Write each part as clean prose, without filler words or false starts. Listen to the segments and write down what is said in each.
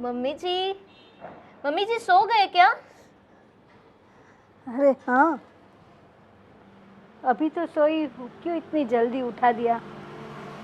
Mummy जी, mummy जी सो गए क्या? अरे हाँ, अभी तो सोई हूँ, क्यों इतनी जल्दी उठा दिया?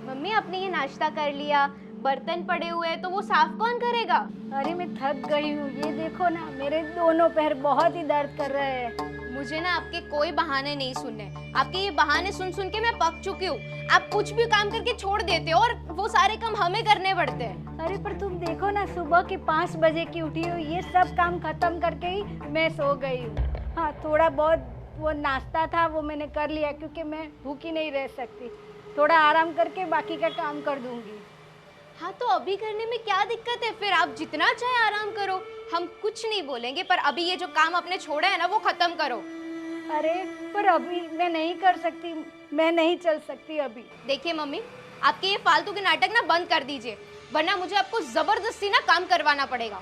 मम्मी आपने ये नाश्ता कर लिया, बर्तन पड़े हुए हैं तो वो साफ कौन करेगा? अरे मैं थक गई हूँ, ये देखो ना, मेरे दोनों पैर बहुत ही दर्द कर रहे हैं। मुझे ना आपके कोई बहाने नहीं सुनने। आपके ये बहाने सुन सुन के मैं पक चुकी हूँ। आप कुछ भी काम करके छोड़ देते हो और वो सारे काम हमें करने पड़ते हैं। अरे पर तुम देखो ना, सुबह के 5 बजे की उठी हूँ, ये सब काम खत्म करके ही मैं सो गई हूँ। हाँ, थोड़ा बहुत वो नाश्ता था वो मैंने कर लिया, क्योंकि मैं भूखी नहीं रह सकती। थोड़ा आराम करके बाकी का काम कर दूंगी। हाँ तो अभी करने में क्या दिक्कत है? फिर आप जितना चाहे आराम करो, हम कुछ नहीं बोलेंगे, पर अभी ये जो काम आपने छोड़ा है ना वो खत्म करो। अरे पर अभी मैं नहीं कर सकती, मैं नहीं चल सकती अभी। देखिए मम्मी, आपके ये फालतू के नाटक ना बंद कर दीजिए, वरना मुझे आपको जबरदस्ती ना काम करवाना पड़ेगा।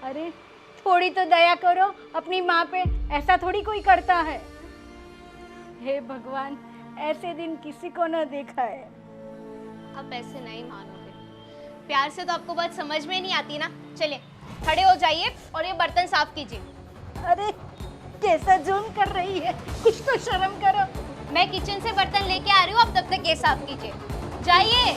अरे थोड़ी तो दया करो अपनी माँ पे, ऐसा थोड़ी कोई करता है। हे भगवान, ऐसे दिन किसी को न देखा है। आप ऐसे नहीं मानोगे, प्यार से तो आपको बात समझ में नहीं आती ना। चलिए खड़े हो जाइए और ये बर्तन साफ कीजिए। अरे कैसा जुर्म कर रही है, कुछ तो शर्म करो। मैं किचन से बर्तन लेके आ रही हूँ, आप तब तक ये साफ कीजिए, जाइए।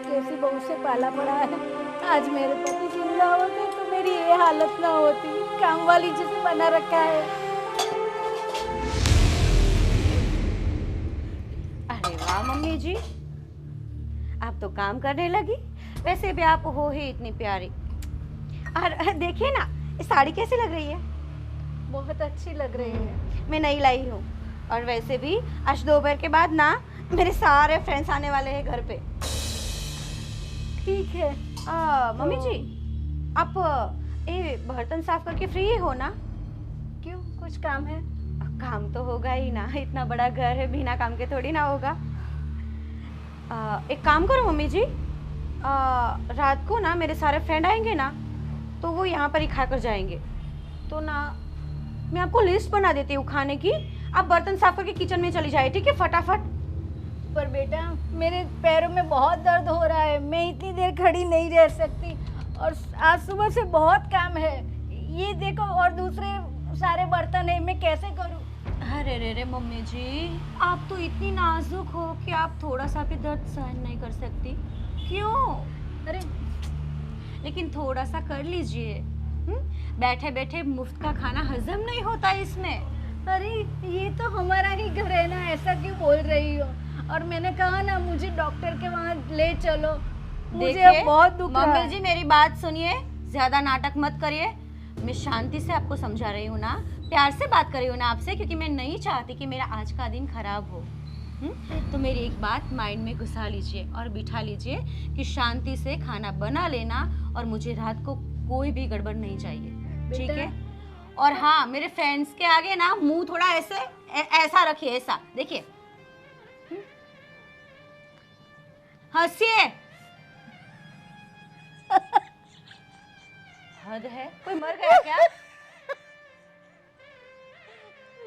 कैसी बहू से पाला पड़ा है। आज मेरे पति जिंदा होते तो मेरी ये हालत ना होती। काम वाली जिसे बना रखा है। अरे वाह मम्मी जी, आप तो काम करने लगी। वैसे भी आप हो ही इतनी प्यारी। और देखिए ना, ये साड़ी कैसी लग रही है? बहुत अच्छी लग रही है। मैं नई लाई हूँ। और वैसे भी आज दोपहर के बाद ना मेरे सारे फ्रेंड्स आने वाले हैं घर पे। ठीक है। मम्मी जी, आप ये बर्तन साफ करके फ्री हो ना? क्यों, कुछ काम है? काम तो होगा ही ना, इतना बड़ा घर है, बिना काम के थोड़ी ना होगा। एक काम करो मम्मी जी, रात को ना मेरे सारे फ्रेंड आएंगे ना, तो वो यहाँ पर ही खा कर जाएंगे। तो ना मैं आपको लिस्ट बना देती हूँ खाने की, आप बर्तन साफ करके किचन में चली जाए, ठीक है? फटाफट। पर बेटा, मेरे पैरों में बहुत दर्द हो रहा है, मैं इतनी देर खड़ी नहीं रह सकती। और आज सुबह से बहुत काम है, ये देखो, और दूसरे सारे बर्तन है, मैं कैसे करूँ? अरे रे रे मम्मी जी, आप तो इतनी नाजुक हो कि आप थोड़ा सा भी दर्द सहन नहीं कर सकती। क्यों? अरे लेकिन थोड़ा सा कर लीजिए। बैठे बैठे मुफ्त का खाना हजम नहीं होता इसमें। अरे ये तो हमारा ही घर है ना, ऐसा क्यों बोल रही हो? और मैंने कहा ना, मुझे डॉक्टर के वहाँ ले चलो, मुझे अब बहुत दुख रहा मम्मी है। जी मेरी बात सुनिए, ज्यादा नाटक मत करिए। मैं शांति से आपको समझा रही हूँ ना, प्यार से बात कर रही हूँ ना आपसे, क्योंकि मैं नहीं चाहती कि मेरा आज का दिन खराब हो। तो मेरी एक बात माइंड में घुसा लीजिए और बिठा लीजिए कि शांति से खाना बना लेना, और मुझे रात को कोई भी गड़बड़ नहीं चाहिए, ठीक है? और हाँ, मेरे फ्रेंड्स के आगे ना मुंह थोड़ा ऐसे ऐसा रखिए, ऐसा देखिए, हंसिए। हद है, कोई मर गया क्या?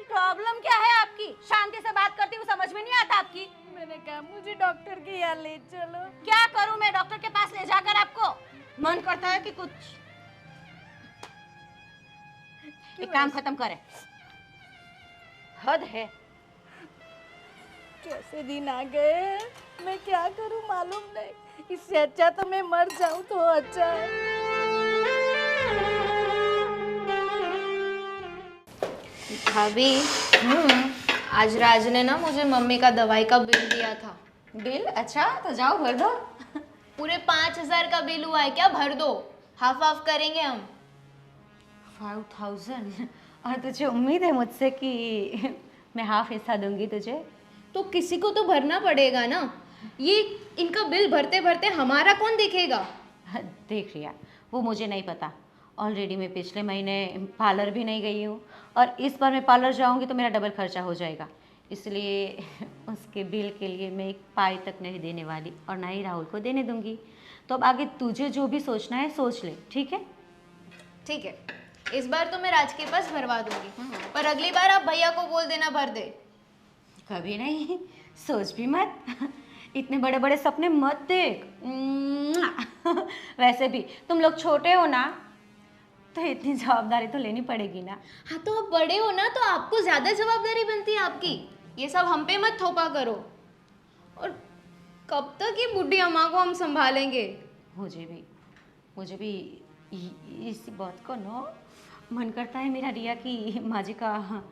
प्रॉब्लम क्या है आपकी? शांति से बात करती हूँ, समझ में नहीं आता आपकी? मैंने कहा मुझे डॉक्टर के यहाँ ले चलो। क्या करूँ मैं डॉक्टर के पास ले जाकर? आपको मन करता है कि कुछ एक काम खत्म करे। हद है। कैसे दिन आ गए, मैं क्या करूं मालूम नहीं। इससे अच्छा तो मैं मर जाऊं तो अच्छा है। भाभी, आज राज ने ना मुझे मम्मी का दवाई का बिल दिया था। बिल? अच्छा, तो जाओ भर दो। पूरे 5,000 का बिल हुआ है, क्या भर दो? हाफ हाफ करेंगे हम। 5,000? और तुझे उम्मीद है मुझसे कि मैं हाफ हिस्सा दूंगी तुझे? तो किसी को तो भरना पड़ेगा ना। ये इनका बिल भरते भरते हमारा कौन देखेगा? देख रिया, वो मुझे नहीं पता। ऑलरेडी मैं पिछले महीने पार्लर भी नहीं गई हूँ, और इस बार मैं पार्लर जाऊँगी तो मेरा डबल खर्चा हो जाएगा। इसलिए उसके बिल के लिए मैं एक पाई तक नहीं देने वाली, और ना ही राहुल को देने दूँगी। तो अब आगे तुझे जो भी सोचना है सोच ले, ठीक है? ठीक है, इस बार तो मैं राज के पास भरवा दूंगी, पर अगली बार आप भैया को बोल देना भर दे। कभी नहीं, सोच भी मत। इतने बड़े बड़े सपने मत देख। वैसे भी तुम लोग छोटे हो ना, तो इतनी जवाबदारी तो लेनी पड़ेगी ना। हाँ तो आप बड़े हो ना, तो आपको ज्यादा जवाबदारी बनती है आपकी। ये सब हम पे मत थोपा करो। और कब तक ये बुढ़ी अम्मा को हम संभालेंगे? मुझे भी इसी बात को ना मन करता है मेरा रिया की माँ जी का।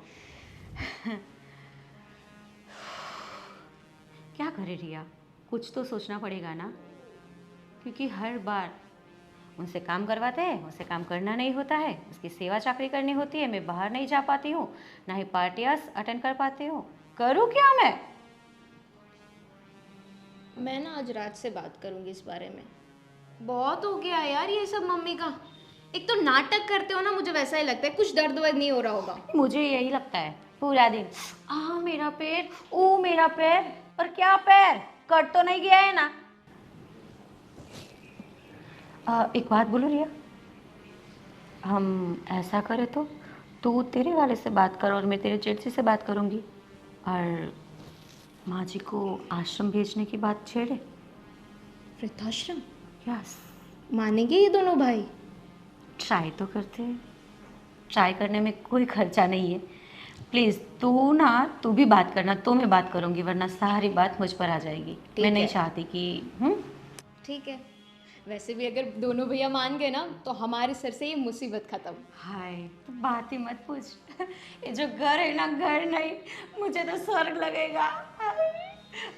क्या करे रिया, कुछ तो सोचना पड़ेगा ना, क्योंकि हर बार उनसे काम करवाते हैं, उनसे काम करना नहीं होता है, उसकी सेवा चाकरी करनी होती है, मैं बाहर नहीं जा पाती हूँ, ना ही पार्टियाँ अटेंड कर पाती हूँ। करूँ क्या मैं ना आज रात से बात करूंगी इस बारे में। बहुत हो गया यार ये सब मम्मी का। एक तो नाटक करते हो ना, मुझे वैसा ही लगता है कुछ दर्द वर्द नहीं हो रहा होगा। मुझे यही लगता है पूरा दिन, मेरा पैर, ओ मेरा पैर। और क्या पैर, कट तो नहीं गया है ना? एक बात बोलो रिया, हम ऐसा करें तो तू तेरे वाले से बात कर और मैं तेरे जेठसी से बात करूँगी, और माँ जी को आश्रम भेजने की बात छेड़े। वृद्धाश्रम? यस। मानेंगे ये दोनों भाई? ट्राई तो करते हैं, ट्राई करने में कोई खर्चा नहीं है। प्लीज़ तू भी बात करना, तो मैं बात करूँगी, वरना सारी बात मुझ पर आ जाएगी। मैं नहीं चाहती कि ठीक है। वैसे भी अगर दोनों भैया मान गए ना, तो हमारे सर से ये मुसीबत खत्म। हाय, तो बात ही मत पूछ। ये जो घर है ना, घर नहीं, मुझे तो स्वर्ग लगेगा।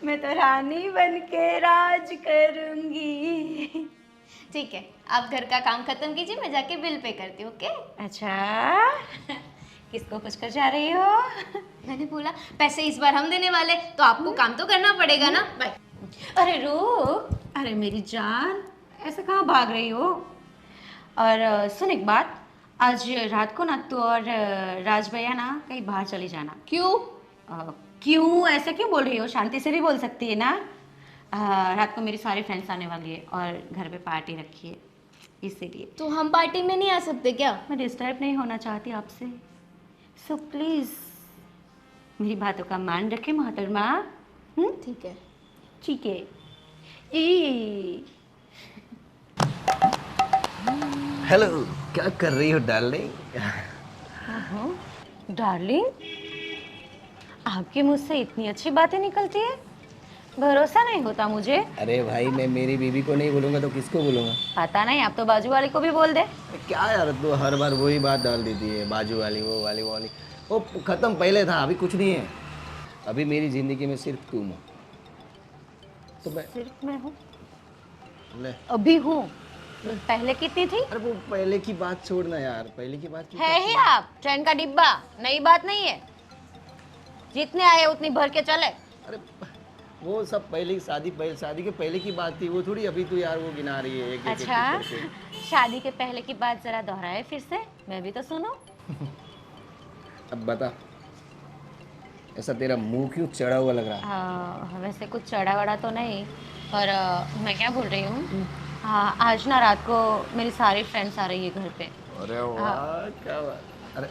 मैं तो रानी बन के राज करूँगी। ठीक है, आप घर का काम खत्म कीजिए, मैं जाके बिल पे करती हूँ। ओके? अच्छा, किसको पूछ कर जा रही हो? मैंने बोला पैसे इस बार हम देने वाले, तो आपको काम तो करना पड़ेगा ना। बाय। अरे रुक, अरे मेरी जान, ऐसे कहाँ भाग रही हो? और सुन एक बात, आज रात को ना तू और राज भैया ना कहीं बाहर चली जाना। क्यों? क्यों ऐसे क्यों बोल रही हो? शांति से भी बोल सकती है ना। रात को मेरी सारी फ्रेंड्स आने वाली है और घर पे पार्टी रखी है, इसीलिए। तो हम पार्टी में नहीं आ सकते क्या? मैं डिस्टर्ब नहीं होना चाहती आपसे, सो प्लीज़ मेरी बातों का मान रखें मोहतरमा। ठीक है। ठीक है। हेलो, क्या कर रही हो डार्लिंग? डार्लिंग, आपके मुंह से इतनी अच्छी बातें निकलती है, भरोसा नहीं होता मुझे। अरे भाई, मैं मेरी बीवी को नहीं बोलूँगा तो किसको बोलूँगा? पता नहीं, आप तो बाजू वाले को भी बोल दे। क्या यार, तू हर बार वही बात डाल देती है, बाजू वाली, वो वाली, वो वाली। वो खत्म पहले था, अभी कुछ नहीं है। अभी मेरी जिंदगी में सिर्फ तुम हो। तो मैं सिर्फ मैं हूँ? ले। अभी हूँ, पहले कितनी थी? अरे वो पहले की बात छोड़ना यार, पहले की बात क्यों है करती ही आप ट्रेन का डिब्बा, नई बात नहीं है। जितने आए उतनी भर के चले। अरे वो सब पहले की शादी के पहले की बात थी, वो थोड़ी अभी तो यार वो गिना रही है एक अच्छा, करके। शादी के पहले की बात जरा दोहराए फिर से, मैं भी तो सुनूं। अब बता, ऐसा तेरा मुंह क्यों चढ़ा हुआ लग रहा है? वैसे कुछ चढ़ा वड़ा तो नहीं, पर मैं क्या बोल रही हूँ, हाँ आज ना रात को मेरी सारी फ्रेंड्स आ रही है घर पे। अरे वाह, क्या बात। अरे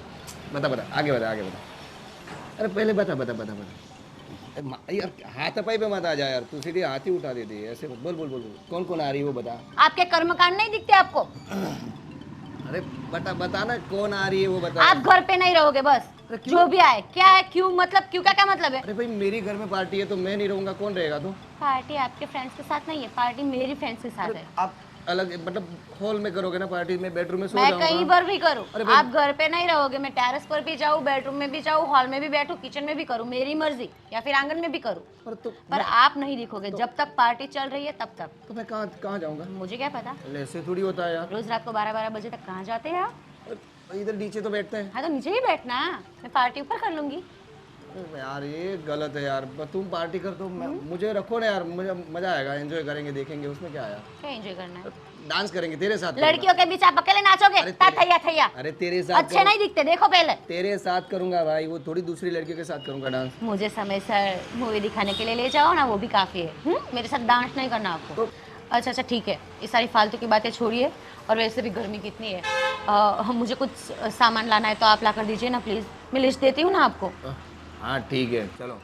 बता, आगे बता। अरे पहले बता। यार हाथापाई पे मत आ जा यार, तू सीधे हाथ ही उठा देती है ऐसे। बोल। कौन आ रही है वो बता। आपके कर्मकांड नहीं दिखते आपको? अरे बता ना, कौन आ रही है वो बता। आप घर पे नहीं रहोगे बस, जो भी आए। क्या है, क्यों मतलब, क्यों का क्या मतलब है? अरे भाई, मेरी घर में पार्टी है तो मैं नहीं रहूंगा, कौन रहेगा तू? पार्टी आपके फ्रेंड्स के साथ नहीं है, पार्टी मेरी फ्रेंड्स के साथ है। आप अलग मतलब हॉल में करोगे ना पार्टी? में बेडरूम में सो मैं जाऊंगा। कहीं पर भी करूँ, अरे भाई- आप घर पे नहीं रहोगे। मैं टेरेस पर भी जाऊँ, बेडरूम में भी जाऊँ, हॉल में भी बैठूँ, किचन में भी करूँ, मेरी मर्जी, या फिर आंगन में भी करूँ, और तो पर आप नहीं दिखोगे जब तक पार्टी चल रही है तब तक। तो मैं कहाँ जाऊंगा? मुझे क्या पता, ऐसे थोड़ी होता है यार। रोज रात को 12-12 बजे तक कहाँ जाते हैं आप? इधर नीचे तो बैठते हैं। हाँ तो नीचे ही बैठना, मैं पार्टी ऊपर कर लूंगी। यार ये गलत है यार, तुम पार्टी कर तो मुझे रखो ना यार, मुझे मजा आएगा, एंजॉय करेंगे, देखेंगे, उसमें क्या आया। क्या एंजॉय करना है? डांस करेंगे तेरे साथ। लड़कियों के बीच आप अकेले नाचोगे? अरे थैया अरे तेरे साथ अच्छे नहीं दिखते, देखो पहले। तेरे साथ करूंगा भाई, वो थोड़ी दूसरी लड़कियों के साथ करूंगा डांस। मुझे समय से मूवी दिखाने के लिए ले जाओ ना, वो भी काफी है। मेरे साथ डांस नहीं करना आपको। अच्छा ठीक है, ये सारी फालतू की बातें छोड़िए और वैसे भी गर्मी कितनी है। मुझे कुछ सामान लाना है तो आप ला कर दीजिए ना प्लीज़, मैं लिस्ट देती हूँ ना आपको। हाँ ठीक है, चलो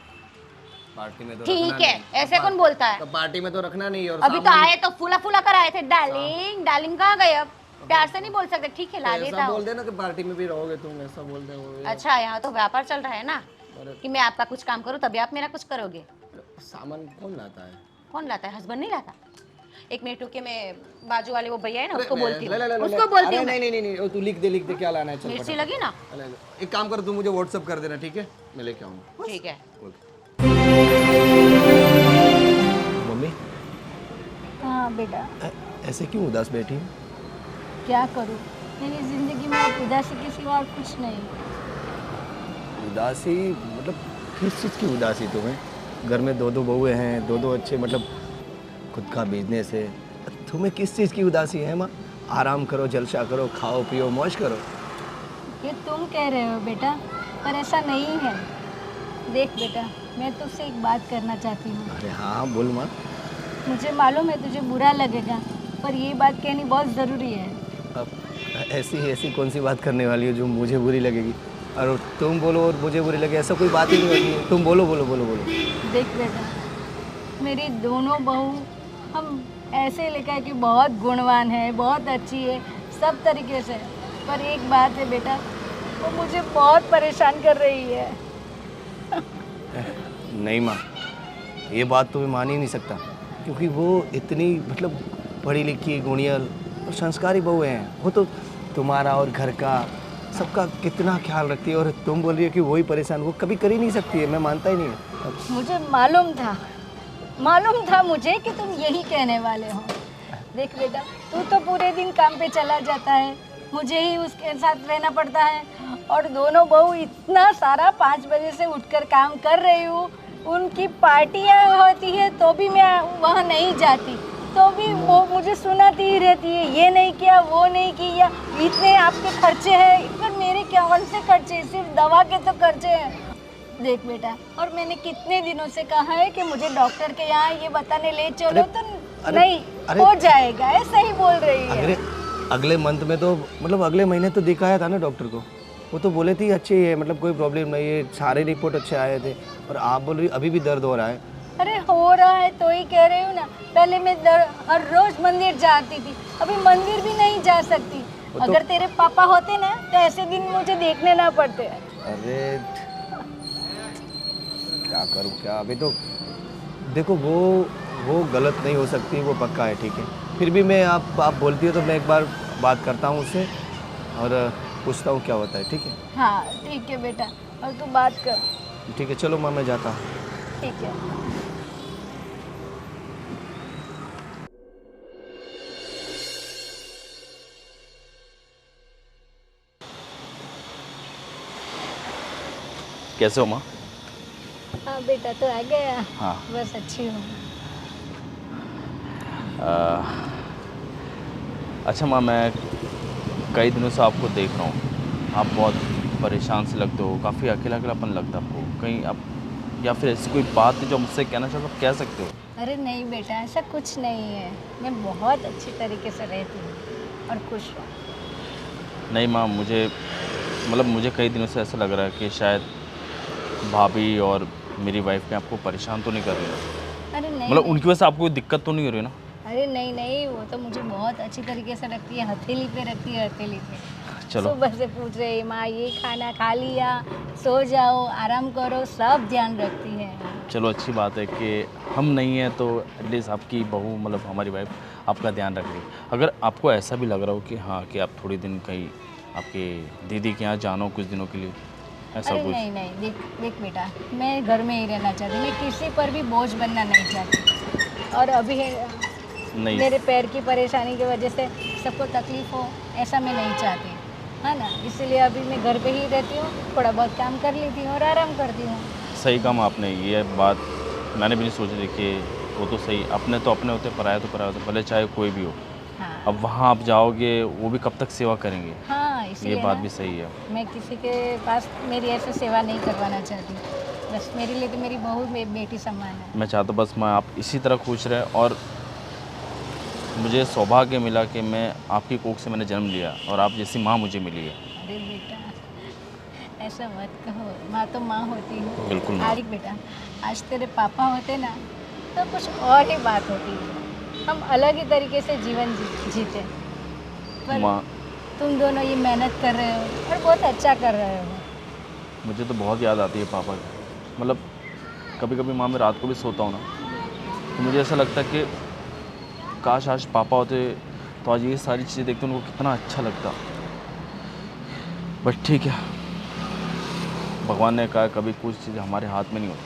पार्टी में तो ठीक रखना है, नहीं। ऐसे कौन बोलता है? तो पार्टी में तो रखना नहीं। और अभी तो सामान- आए तो फूला फूला कर आए थे। डार्लिंग डार्लिंग कहाँ गए? अब प्यार से नहीं बोल सकते। ठीक है, ला तो देता ऐसा हूँ। बोल देना कि पार्टी में भी रहोगे तुम, ऐसा बोल दे वो। अच्छा, यहाँ तो व्यापार चल रहा है ना अरे कि मैं आपका कुछ काम करूँ तभी आप मेरा कुछ करोगे। सामान कौन लाता है? कौन लाता है? हस्बैंड नहीं लाता। एक मिनट रुके, मैं बाजू वाले वो भैया है ना अरे उसको बोलती ले, ले, ले, हूँ, ले, उसको बोलती अरे हूँ। नहीं नहीं नहीं नहीं, तू लिख दे क्या लाना है, चल मिर्ची फटाफट। लगी ना? अरे, एक काम कर, तू मुझे व्हाट्सअप कर देना, ठीक है, मैं लेके आऊँगा। ठीक है। मम्मी हाँ बेटा, ऐसे क्यों उदास बैठी? क्या करूँ, मेरी ज़िंदगी में अब उदासी के सिवा और कुछ नहीं। उदासी मतलब किस चीज़ की उदासी तुम्हें? घर में दो बहुएं हैं, दो अच्छे मतलब खुद का बिजनेस है, तुम्हें किस चीज़ की उदासी है माँ? आराम करो, जलसा करो, खाओ पियो, मौज करो। ये तुम कह रहे हो बेटा, पर ऐसा नहीं है। देख बेटा, मैं तुझसे एक बात करना चाहती हूँ। अरे हाँ बोल माँ। मुझे मालूम है तुझे बुरा लगेगा, पर ये बात कहनी बहुत ज़रूरी है। अब ऐसी कौन सी बात करने वाली हो जो मुझे बुरी लगेगी? और तुम बोलो और मुझे बुरी लगे, ऐसा कोई बात ही नहीं होती है। तुम बोलो बोलो बोलो बोलो। देख बेटा, मेरी दोनों बहू हम ऐसे लेकर कि बहुत गुणवान है, बहुत अच्छी है सब तरीके से, पर एक बात है बेटा, वो मुझे बहुत परेशान कर रही है। नहीं माँ, ये बात तो मैं मान ही नहीं सकता, क्योंकि वो इतनी मतलब पढ़ी लिखी, गुणियल और संस्कारी बहू हैं। वो तो तुम्हारा और घर का सबका कितना ख्याल रखती है, और तुम बोल रही हो कि वही परेशान, वो कभी कर ही नहीं सकती है। मैं मानता ही नहीं हूँ। मुझे मालूम था मुझे कि तुम यही कहने वाले हो। देख बेटा, तू तो पूरे दिन काम पे चला जाता है, मुझे ही उसके साथ रहना पड़ता है, और दोनों बहू इतना सारा 5 बजे से उठकर काम कर रही हूँ। उनकी पार्टियाँ होती है तो भी मैं वहाँ नहीं जाती, तो भी वो मुझे सुनाती ही रहती है, ये नहीं किया, वो नहीं किया, इतने आपके खर्चे हैं। पर मेरे क्या कौन से खर्चे, सिर्फ दवा के तो खर्चे हैं। देख बेटा, और मैंने कितने दिनों से कहा है कि मुझे डॉक्टर के यहाँ ये बताने ले चलो, तो नहीं हो जाएगा, ऐसा ही बोल रही है। अगले मंथ में तो मतलब अगले महीने तो दिखाया था ना डॉक्टर को, वो तो बोले थे अच्छी है, मतलब कोई प्रॉब्लम नहीं है, सारे रिपोर्ट अच्छे आए थे। और आप बोल रही अभी भी दर्द हो रहा है। अरे हो रहा है तो ही कह रही हूँ ना, पहले मैं हर रोज मंदिर जाती थी, अभी मंदिर भी नहीं जा सकती। अगर तेरे पापा होते ना तो ऐसे दिन मुझे देखने ना पड़ते। अरे क्या करूँ क्या, अभी तो देखो वो गलत नहीं हो सकती, वो पक्का है, ठीक है। फिर भी मैं आप बोलती हो तो मैं एक बार बात करता हूँ उससे और पूछता हूँ क्या होता है, ठीक है? हाँ ठीक है बेटा, और तू बात कर। ठीक है, चलो माँ मैं जाता हूँ। ठीक है। कैसे हो माँ? हाँ बेटा, तो आ गया। हाँ। बस अच्छी हूँ। अच्छा माँ, मैं कई दिनों से आपको देख रहा हूँ, आप बहुत परेशान से लगते हो, काफ़ी अकेला अकेलापन लगता है आपको। कहीं आप या फिर ऐसी कोई बात है जो मुझसे कहना चाहते हो, आप कह सकते हो। अरे नहीं बेटा, ऐसा कुछ नहीं है, मैं बहुत अच्छी तरीके से रहती हूँ और खुश हूँ। नहीं माँ, मुझे कई दिनों से ऐसा लग रहा है कि शायद भाभी और मेरी वाइफ ने आपको परेशान तो नहीं कर रही है। अरे नहीं मतलब नहीं। उनकी वजह से आपको कोई दिक्कत तो नहीं हो रही ना? अरे नहीं नहीं, वो तो मुझे बहुत अच्छी तरीके से रखती है, हथेली पे रखती है, हथेली पे। चलो। सुबह से पूछ रही माँ ये खाना खा लिया, सो जाओ, आराम करो, सब ध्यान रखती है। चलो अच्छी बात है कि हम नहीं हैं तो एटलीस्ट आपकी बहू मतलब हमारी वाइफ आपका ध्यान रख रही है। अगर आपको ऐसा भी लग रहा हो कि हाँ कि आप थोड़ी दिन कहीं आपके दीदी के यहाँ जानो कुछ दिनों के लिए, ऐसा अरे कुछ? नहीं नहीं, देख बेटा, मैं घर में ही रहना चाहती, मैं किसी पर भी बोझ बनना नहीं चाहती। और अभी नहीं, मेरे पैर की परेशानी की वजह से सबको तकलीफ हो, ऐसा मैं नहीं चाहती, है ना। इसलिए अभी मैं घर पे ही रहती हूँ, थोड़ा बहुत काम कर लेती हूँ और आराम करती हूँ। सही काम आपने, ये बात मैंने भी नहीं सोची थी कि वो तो सही, अपने तो अपने होते, पराये तो पराये होते, भले चाहे कोई भी हो। हाँ अब वहाँ आप जाओगे, वो भी कब तक सेवा करेंगे? हाँ, इसलिए ये बात ना, भी सही है। मैं किसी के पास मेरी ऐसे सेवा नहीं करवाना चाहती। बस मेरे लिए तो मेरी बहू बेटी समान है। मैं चाहता हूँ बस मैं आप इसी तरह खुश रहे और मुझे सौभाग्य मिला कि मैं आपकी कोख से मैंने जन्म लिया और आप जैसी माँ मुझे मिली है। अरे बेटा ऐसा मत कहो, माँ तो माँ होती है। बिल्कुल माँ। आरिक बेटा, आज तेरे पापा होते ना तो कुछ और ही बात होती। हम अलग ही तरीके से जीवन जीते। पर माँ, तुम दोनों ये मेहनत कर रहे हो और बहुत अच्छा कर रहे हो। मुझे तो बहुत याद आती है पापा की। मतलब कभी कभी माँ मैं रात को भी सोता हूँ ना तो मुझे ऐसा लगता है कि काश आज पापा होते तो आज ये सारी चीज़ें देखते उनको कितना अच्छा लगता। बट ठीक है, भगवान ने कहा कभी कुछ चीज़ें हमारे हाथ में नहीं होती।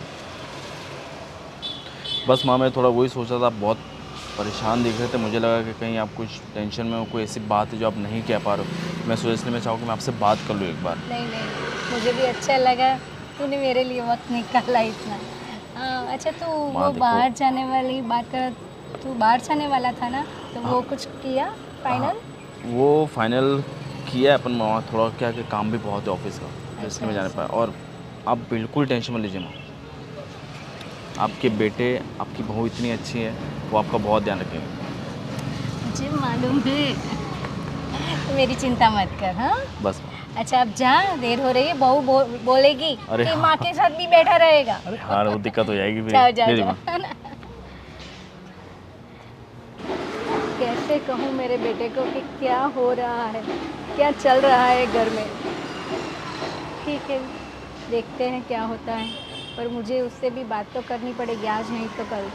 बस माँ मैं थोड़ा वही सोच रहा था, आप बहुत परेशान दिख रहे थे, मुझे लगा कि कहीं आप कुछ टेंशन में हो, कोई ऐसी बात है जो आप नहीं कह पा रहे हो। मैं सोचा इसलिए मैं चाहूँ कि मैं आपसे बात कर लूँ एक बार। नहीं नहीं, मुझे भी अच्छा लगा तूने मेरे लिए वक्त निकाला इतना। अच्छा तो माँ वो देखो। बाहर जाने वाली बात कर, तू बाहर जाने वाला था ना, तो वो कुछ किया फाइनल? वो फाइनल किया है अपन वहाँ, थोड़ा क्या कि काम भी बहुत है ऑफिस का, तो इसलिए मैं जाने पाया। और आप बिल्कुल टेंशन मत लीजिए माँ, आपके बेटे आपकी बहू इतनी अच्छी है, वो आपका बहुत ध्यान रखेंगे। मुझे मालूम है, मेरी चिंता मत कर। हाँ बस। अच्छा अब जा, देर हो रही है, बहू बोलेगी अरे कि हाँ। माँ के साथ भी बैठा रहेगा। अरे हाँ, वो दिक्कत हो जाएगी फिर। जाओ जाओ ले ली जाओ। माँ। कैसे कहूँ मेरे बेटे को कि क्या हो रहा है, क्या चल रहा है घर में। ठीक है, देखते हैं क्या होता है, पर मुझे उससे भी बात तो करनी पड़ेगी, आज नहीं तो कल।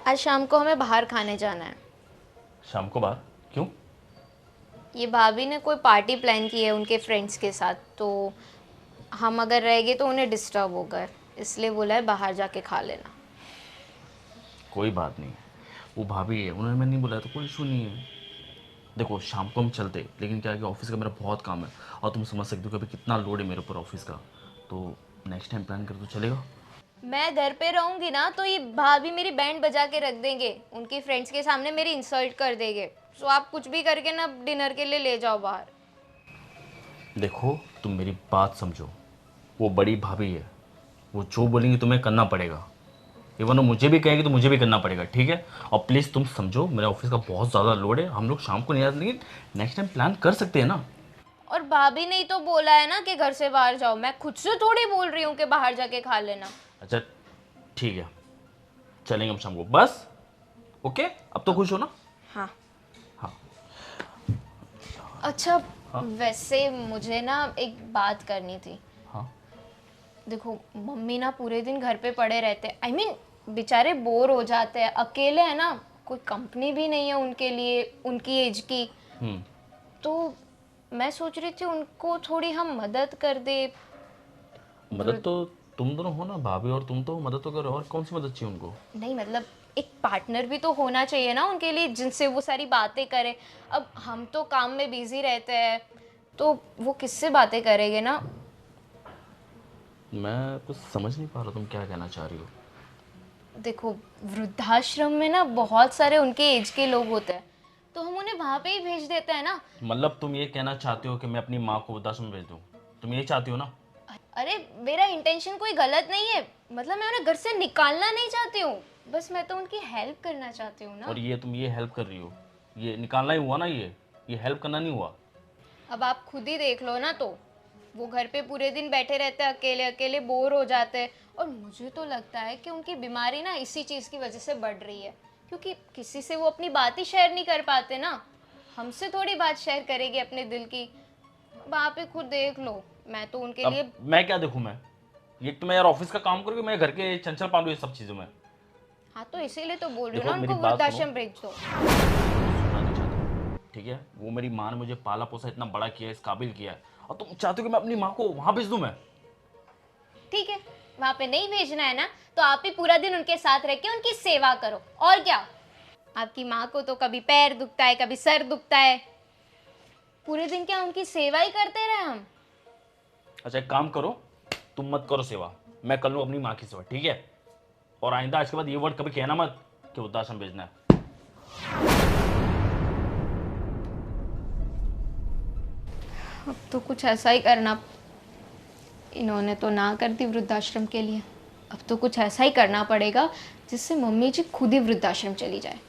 आज शाम को हमें बाहर खाने जाना है। शाम को बाहर क्यों? ये भाभी ने कोई पार्टी प्लान की है उनके फ्रेंड्स के साथ, तो हम अगर रह गए तो उन्हें डिस्टर्ब होगा, इसलिए बोला है बाहर जाके खा लेना। कोई बात नहीं, वो भाभी है, उन्होंने मैंने नहीं बुलाया तो कोई इशू नहीं है। देखो शाम को हम चलते, लेकिन क्या है कि ऑफिस का मेरा बहुत काम है और तुम समझ सकते हो कि अभी कितना लोड है मेरे ऊपर ऑफिस का, तो नेक्स्ट टाइम प्लान कर तो चलेगा। मैं घर पे रहूंगी ना तो ये भाभी मेरी बैंड बजा के रख देंगे, उनकी फ्रेंड्स के सामने मेरी इंसल्ट कर देंगे। सो आप कुछ भी करके ना डिनर के लिए ले जाओ बाहर। देखो तुम मेरी बात समझो, वो बड़ी भाभी है, वो जो बोलेंगी तुम्हें करना पड़ेगा। इवन वो मुझे भी कहेंगे तो मुझे भी करना पड़ेगा, ठीक है? और प्लीज़ तुम समझो, मेरा ऑफिस का बहुत ज़्यादा लोड है, हम लोग शाम को नहीं आते, लेकिन नेक्स्ट टाइम प्लान कर सकते हैं ना। और भाभी ने ही तो बोला है ना कि घर से बाहर जाओ, मैं खुद से थोड़ी बोल रही हूँ कि बाहर जाके खा लेना। अच्छा ठीक है, चलेंगे हम शाम को, बस। ओके, अब तो खुश हो ना? हाँ हाँ। अच्छा वैसे मुझे ना एक बात करनी थी। हाँ। देखो मम्मी ना पूरे दिन घर पे पड़े रहते, I mean, बेचारे बोर हो जाते हैं, अकेले है ना, कोई कंपनी भी नहीं है उनके लिए उनकी एज की। तो मैं सोच रही थी उनको थोड़ी हम मदद कर दे। मदद तो तुम दोनों हो ना, भाभी और तुम, तो मदद तो करो, और कौन सी मदद चाहिए उनको? नहीं मतलब एक पार्टनर भी तो होना चाहिए ना उनके लिए, जिनसे वो सारी बातें करे। अब हम तो काम में बिजी रहते हैं, तो वो किससे बातें करेंगे ना। मैं कुछ समझ नहीं पा रहा तुम क्या कहना चाह रही हो। देखो वृद्धाश्रम में ना बहुत सारे उनके एज के लोग होते हैं, तो हम उन्हें वहाँ पे ही भेज देते हैं ना। मतलब तुम ये कहना चाहते हो कि मैं अपनी माँ को वृद्धाश्रम में भेज दूँ? तुम ये चाहती हो ना? अरे मेरा इंटेंशन कोई गलत नहीं है, मतलब मैं उन्हें घर से निकालना नहीं चाहती हूँ, बस मैं तो उनकी हेल्प करना चाहती हूँ ना। और ये तुम ये हेल्प कर रही हो, ये निकालना ही हुआ ना, ये हेल्प करना नहीं हुआ। अब आप खुद ही देख लो ना, तो वो घर पे पूरे दिन बैठे रहते हैं, अकेले अकेले बोर हो जाते हैं। और मुझे तो लगता है कि उनकी बीमारी ना इसी चीज़ की वजह से बढ़ रही है, क्योंकि किसी से वो अपनी बात ही शेयर नहीं कर पाते ना। हमसे थोड़ी बात शेयर करेगी अपने दिल की। अब आप ही खुद देख लो, मैं तो उनके लिए। अब मैं क्या देखूं? मैं ये तो मैं यार ऑफिस का काम करूँगी, मैं घर के चंचल पालू ये सब चीज़ों में। हाँ तो इसीलिए तो बोल रही हूँ देखो, ना, मेरी उनको बात वृद्धाश्रम भेज दो। सुनना नहीं चाहती, ठीक है? वो मेरी माँ ने मुझे पाला पोसा, इतना बड़ा किया है, इस काबिल किया है, और तुम चाहते हो कि मैं अपनी माँ को वहाँ भेज दूँ? मैं ठीक है, वहाँ पे नहीं भेजना है ना, तो आप ही पूरा दिन उनके साथ रह के उनकी सेवा करो, और क्या। आपकी माँ को तो कभी पैर दुखता है, कभी सर दुखता है, पूरे दिन क्या उनकी सेवा ही करते रहे हम। अच्छा एक काम करो, तुम मत करो सेवा, मैं कर लूँ अपनी माँ की सेवा, ठीक है? और आइंदा आज के बाद ये वर्ड कभी कहना मत कि वृद्धाश्रम भेजना है। अब तो कुछ ऐसा ही करना, इन्होंने तो ना कर दी वृद्धाश्रम के लिए, अब तो कुछ ऐसा ही करना पड़ेगा जिससे मम्मी जी खुद ही वृद्धाश्रम चली जाए।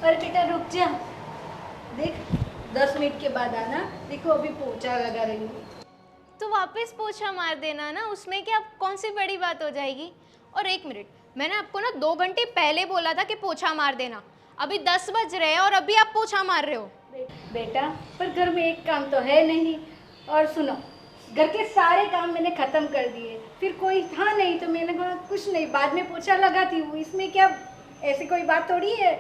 अरे बेटा रुक जा, देख 10 मिनट के बाद आना। देखो अभी पोछा लगा रही हूँ। तो वापस पोछा मार देना ना, उसमें क्या कौन सी बड़ी बात हो जाएगी। और 1 मिनट, मैंने आपको ना 2 घंटे पहले बोला था कि पोछा मार देना, अभी 10 बज रहे हैं और अभी आप पोछा मार रहे हो। बेटा पर घर में एक काम तो है नहीं। और सुनो, घर के सारे काम मैंने ख़त्म कर दिए, फिर कोई था नहीं तो मैंने कहा कुछ नहीं, बाद में पोछा लगाती हूँ, इसमें क्या ऐसी कोई बात थोड़ी है।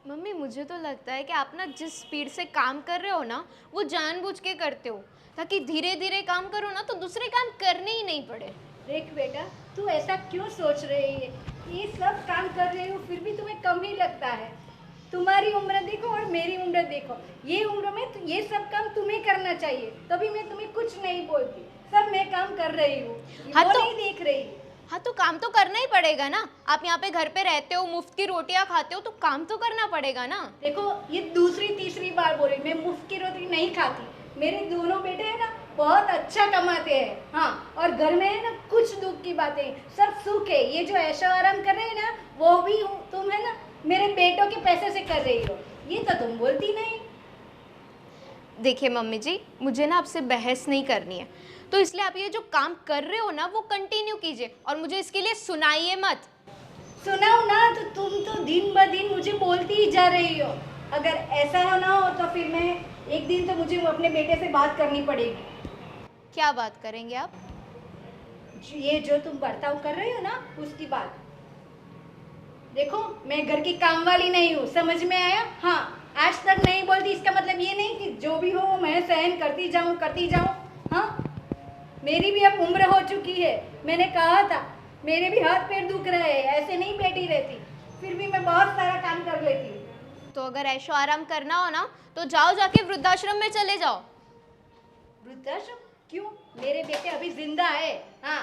मम्मी मुझे तो लगता है कि आप ना जिस स्पीड से काम कर रहे हो ना, वो जानबूझ के करते हो, ताकि धीरे धीरे काम करो ना तो दूसरे काम करने ही नहीं पड़े। देख बेटा, तू ऐसा क्यों सोच रही है? ये सब काम कर रही हो फिर भी तुम्हें कम ही लगता है। तुम्हारी उम्र देखो और मेरी उम्र देखो, ये उम्र में तो ये सब काम तुम्हें करना चाहिए, तभी मैं तुम्हें कुछ नहीं बोलती। सब मैं काम कर रही हूँ, हाँ वो तो- नहीं देख रही। हाँ तो काम तो करना ही पड़ेगा ना, आप यहाँ पे घर पे रहते हो, मुफ्त की रोटियाँ खाते हो, तो काम तो करना पड़ेगा ना। देखो ये दूसरी तीसरी बार बोल रही, मैं मुफ्त की रोटी नहीं खाती। मेरे दोनों बेटे हैं ना बहुत अच्छा कमाते हैं, हाँ, और घर में है ना कुछ दुख की बातें, सब सुख है। ये जो ऐशो आराम कर रहे हैं ना, वो भी तुम है ना मेरे बेटों के पैसे से कर रही हो, ये तो तुम बोलती नहीं। देखिए मम्मी जी, मुझे ना आपसे बहस नहीं करनी है, तो इसलिए आप ये जो काम कर रहे हो ना वो कंटिन्यू कीजिए और मुझे इसके लिए सुनाइए मत। सुनाओ ना, तो तुम तो दिन ब दिन मुझे बोलती ही जा रही हो। अगर ऐसा ना हो तो फिर मैं एक दिन तो मुझे अपने बेटे से बात करनी पड़ेगी। क्या बात करेंगे आप? ये जो तुम बर्ताव कर रही हो ना उसकी बात। देखो मैं घर की काम वाली नहीं हूँ, समझ में आया? हाँ, आज तक नहीं बोलती इसका मतलब ये नहीं कि जो भी हो मैं सहन करती जाऊँ। हाँ, मेरी भी अब उम्र हो चुकी है। मैंने कहा था मेरे भी हाथ पैर दुख रहे हैं, ऐसे नहीं बैठी रहती, फिर भी मैं बहुत सारा काम कर लेती हूँ। तो अगर ऐशो आराम करना हो ना तो जाओ, जाके वृद्धाश्रम में चले जाओ। वृद्धाश्रम क्यों? मेरे बेटे अभी जिंदा है। हाँ,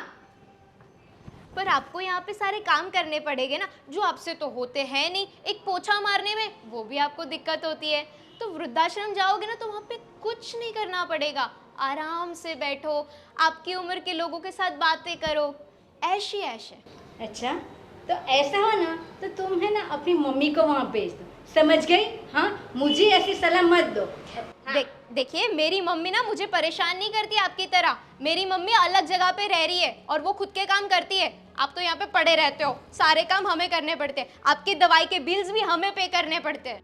पर आपको यहाँ पे सारे काम करने पड़ेंगे ना, जो आपसे तो होते हैं नहीं। एक पोछा मारने में वो भी आपको दिक्कत होती है। तो वृद्धाश्रम जाओगे ना तो वहाँ पे कुछ नहीं करना पड़ेगा, आराम से बैठो, आपकी उम्र के लोगों के साथ बातें करो, ऐश ही ऐश है। अच्छा तो ऐसा हो ना तो तुम है ना अपनी मम्मी को वहाँ भेज दो, समझ गई? हाँ, मुझे ऐसी सलाह मत दो। हाँ। देखिए मेरी मम्मी ना मुझे परेशान नहीं करती आपकी तरह। मेरी मम्मी अलग जगह पे रह रही है और वो खुद के काम करती है। आप तो यहाँ पे पड़े रहते हो, सारे काम हमें करने पड़ते हैं, आपकी दवाई के बिल्स भी हमें पे करने पड़ते हैं।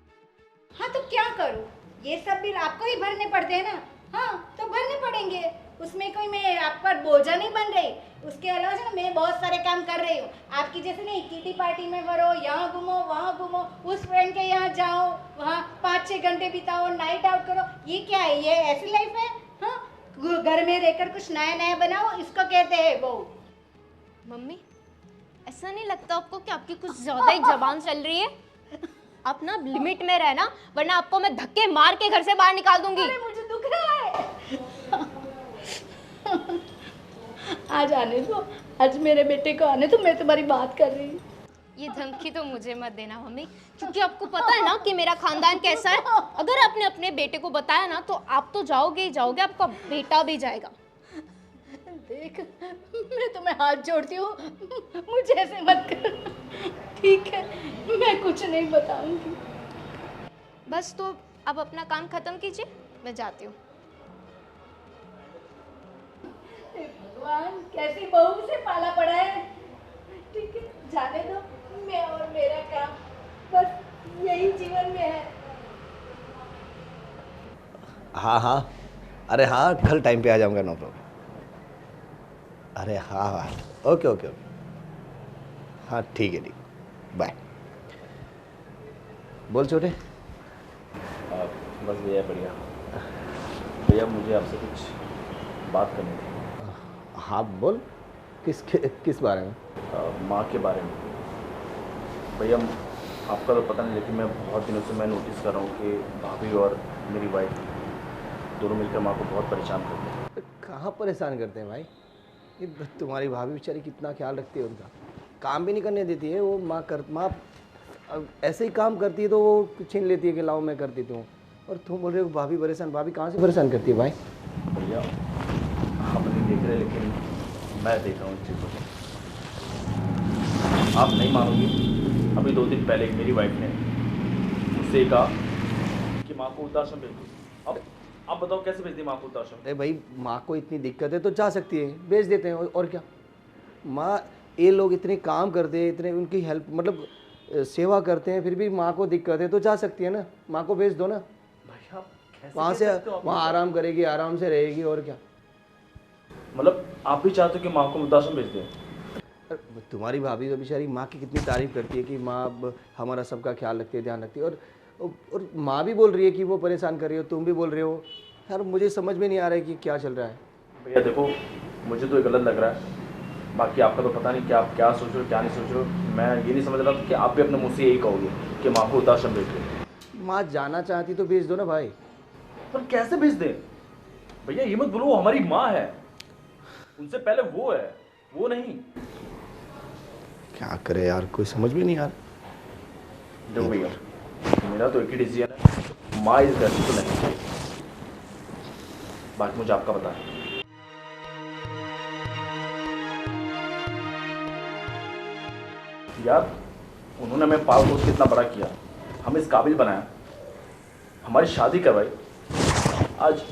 हाँ तो क्या करूँ, ये सब बिल आपको ही भरने पड़ते हैं ना। हाँ तो भरने पड़ेंगे, उसमें कोई मैं आप पर बोझा नहीं बन रही। उसके अलावा जो ना मैं बहुत सारे काम कर रही हूँ, आपकी जैसे नहीं किटी पार्टी में भरो, यहाँ घूमो वहाँ घूमो, उस फ्रेंड के यहाँ जाओ, वहाँ 5-6 घंटे बिताओ, नाइट आउट करो। ये क्या है, ये ऐसी लाइफ है? हाँ, घर में रहकर कुछ नया नया बनाओ, इसको कहते हैं बहू। मम्मी ऐसा नहीं लगता आपको कि आपकी कुछ ज़्यादा ही जबान चल रही है? आप ना लिमिट में रहना, वरना आपको मैं धक्के मार के घर से बाहर निकाल दूंगी। अरे मुझे दुख रहा है। आज आने दो, आज मेरे बेटे को आने दो, मैं तुम्हारी बात कर रही हूँ। ये धमकी तो मुझे मत देना मम्मी, क्योंकि आपको पता है ना कि मेरा खानदान कैसा है। अगर आपने अपने बेटे को बताया ना तो आप तो जाओगे ही जाओगे, आपका बेटा भी जाएगा। देख, मैं तुम्हें हाथ जोड़ती हूँ, मुझे ऐसे मत कर, ठीक है? मैं कुछ नहीं बताऊंगी। बस तो अब अपना काम खत्म कीजिए, मैं जाती हूँ। भगवान, कैसी बहू से पाला पड़ा है। ठीक है, जाने दो, मैं और मेरा काम, बस यही जीवन में है। हाँ हाँ, अरे हाँ, कल टाइम पे आ जाऊँगा, नो प्रॉब्लम। अरे हाँ हाँ, ओके ओके ओके, हाँ ठीक है, ठीक, बाय। बोल छोटे। बस भैया बढ़िया। भैया मुझे आपसे कुछ बात करनी थी। हाँ बोल, किस बारे में? माँ के बारे में। भैया आपका तो पता नहीं, लेकिन मैं बहुत दिनों से मैं नोटिस कर रहा हूँ कि भाभी और मेरी वाइफ दोनों मिलकर माँ को बहुत परेशान करते हैं। तो कहाँ परेशान करते हैं भाई? ये तुम्हारी भाभी बेचारी कितना ख्याल रखती है उनका, काम भी नहीं करने देती है वो। माँ अब ऐसे ही काम करती है तो वो छीन लेती है कि लाओ मैं कर देती हूँ। और तुम बोल रहे हो भाभी परेशान, भाभी कहाँ से परेशान करती है भाई? भैया आप नहीं देख रहे लेकिन मैं देख रहा हूँ इस चीज़ को। आप नहीं मानोगी, अभी 2 दिन पहले मेरी वाइफ ने मुझसे कहा कि माँ को वृद्धाश्रम भेज दो। अब आप बताओ कैसे भेज दी माँ को वृद्धाश्रम? अरे भाई माँ को इतनी दिक्कत है तो जा सकती है, भेज देते हैं और क्या। माँ ये लोग इतने काम करते हैं, इतने उनकी हेल्प मतलब सेवा करते हैं, फिर भी माँ को दिक्कत है तो जा सकती है ना, माँ को भेज दो ना। भाई आप कैसे वहाँ कह से सकते हो आप? वहाँ आराम करेगी, आराम से रहेगी और क्या। मतलब आप भी चाहते हो कि माँ को वृद्धाश्रम भेज दें? अरे तुम्हारी भाभी तो बेचारी माँ की कितनी तारीफ करती है कि माँ अब हमारा सबका ख्याल रखती है, ध्यान रखती है। और माँ भी बोल रही है कि वो परेशान कर रही हो, तुम भी बोल रहे हो। यार मुझे समझ में नहीं आ रहा है कि क्या चल रहा है। भैया देखो, मुझे तो ये गलत लग रहा है, बाकी आपका तो पता नहीं कि आप क्या सोच रहे हो क्या नहीं सोच रहे हो। मैं ये नहीं समझ रहा था कि आप भी अपने मुँह से यही कहोगे कि माँ को वृद्धाश्रम भेज दो। माँ जाना चाहती तो भेज दो ना भाई। पर कैसे भेज दें भैया? ये मत बोलो वो हमारी माँ है, उनसे पहले वो है, वो नहीं। क्या करे यार, कोई समझ में नहीं आ रहा। देखो भैया, मेरा तो एक ही डिसीजन है, माँ इस घर से तो नहीं चाहिए। बाकी मुझे आपका पता है। यार उन्होंने हमें पाल पोस के इतना बड़ा किया, हमें इस काबिल बनाया, हमारी शादी करवाई। आज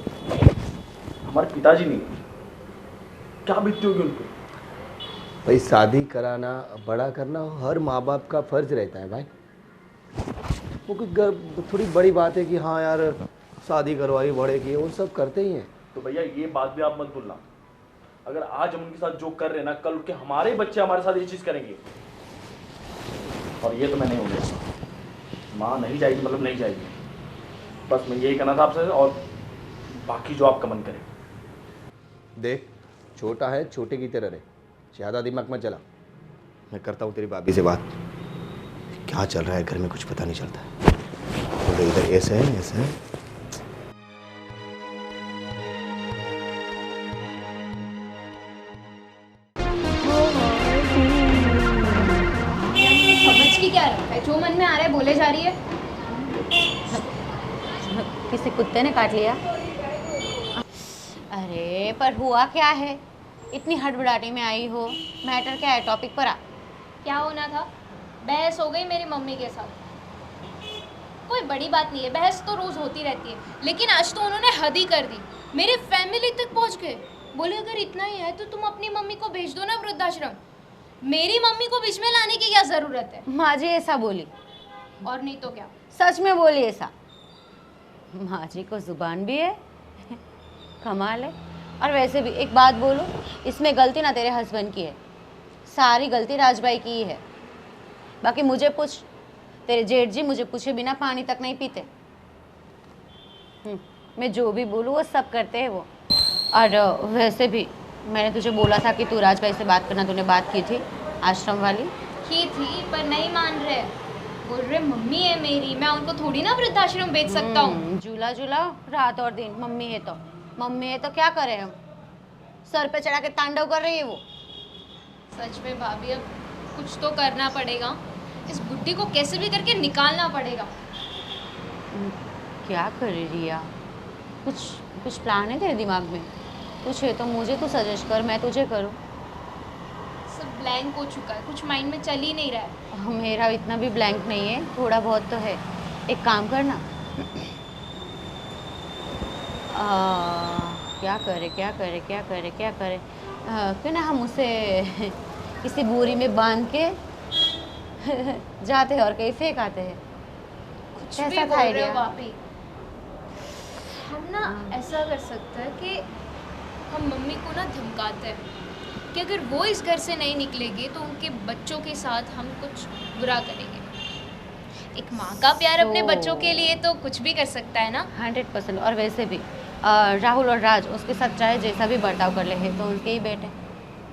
हमारे पिताजी नहीं, क्या बीतती होगी उनको? भाई शादी कराना, बड़ा करना हर माँ बाप का फर्ज रहता है भाई। वो कोई थोड़ी बड़ी बात है कि हाँ यार शादी करवाई, बड़े की, वो सब करते ही हैं। तो भैया ये बात भी आप मत भूलना, अगर आज हम उनके साथ जो कर रहे हैं ना, कल के हमारे बच्चे हमारे साथ ये चीज़ करेंगे, और ये तो मैं नहीं होंगे। माँ नहीं जाएगी मतलब नहीं जाएगी, बस मैं यही कहना था आपसे, और बाकी जो आपका मन करे। देख छोटा है, छोटे की तरह रहे, ज़्यादा दिमाग मत चला। मैं करता हूँ तेरी भाभी से बात, क्या चल रहा है घर में कुछ पता नहीं चलता है। तो इधर ऐसे है ऐसे है। समझ की क्या रखा है, जो मन में आ रहा है बोले जा रही है। किसी कुत्ते ने काट लिया? अरे पर हुआ क्या है, इतनी हड़बड़ाहटी में आई हो? मैटर क्या है, टॉपिक पर आ। क्या होना था, बहस हो गई मेरी मम्मी के साथ। कोई बड़ी बात नहीं है, बहस तो रोज होती रहती है, लेकिन आज तो उन्होंने हद ही कर दी, मेरे फैमिली तक पहुंच गए। बोले अगर इतना ही है तो तुम अपनी मम्मी को भेज दो ना वृद्धाश्रम, मेरी मम्मी को बीच में लाने की क्या जरूरत है। माँ जी ऐसा बोली? और नहीं तो क्या। सच में बोली ऐसा? माँ जी को जुबान भी है, कमाल है। और वैसे भी एक बात बोलो, इसमें गलती ना तेरे हस्बैंड की है, सारी गलती राजबाई की ही है। बाकी मुझे पूछ, तेरे जेठ जी मुझे पूछे बिना पानी तक नहीं पीते। मैं जो भी बोलूँ वो सब करते हैं वो। और वैसे भी मैंने तुझे बोला था कि तू राजबाई से बात करना, तूने बात की थी आश्रम वाली? की थी पर नहीं मान रहे, बोल रहे मम्मी है मेरी, मैं उनको थोड़ी ना वृद्धाश्रम भेज सकता हूँ। झूला झूला रात और दिन, मम्मी है तो मम्मी है तो क्या करें हम, सर पे चढ़ा के तांडव कर रही है वो। सच में भाभी अब कुछ तो करना पड़ेगा, इस बुड्ढी को कैसे भी करके निकालना पड़ेगा। क्या कर रही है? कुछ प्लान है तेरे दिमाग में? कुछ है तो मुझे तो सजेस्ट कर, मैं तुझे करूँ। सब ब्लैंक हो चुका है, कुछ माइंड में चल ही नहीं रहा है। मेरा इतना भी ब्लैंक नहीं है, थोड़ा बहुत तो है। एक काम करना, क्या करे क्यों ना हम उसे किसी बोरी में बांध के जाते हैं और कहीं फेंक आते हैं। कुछ कैसा भी था बोल रहे आइडिया? हो भाभी। हम ना ऐसा कर सकते हैं कि हम मम्मी को ना धमकाते हैं कि अगर वो इस घर से नहीं निकलेगी तो उनके बच्चों के साथ हम कुछ बुरा करेंगे। एक माँ का प्यार अपने बच्चों के लिए तो कुछ भी कर सकता है ना। 100%। और वैसे भी राहुल और राज उसके साथ चाहे जैसा भी बर्ताव कर ले हैं तो उनके ही बेटे,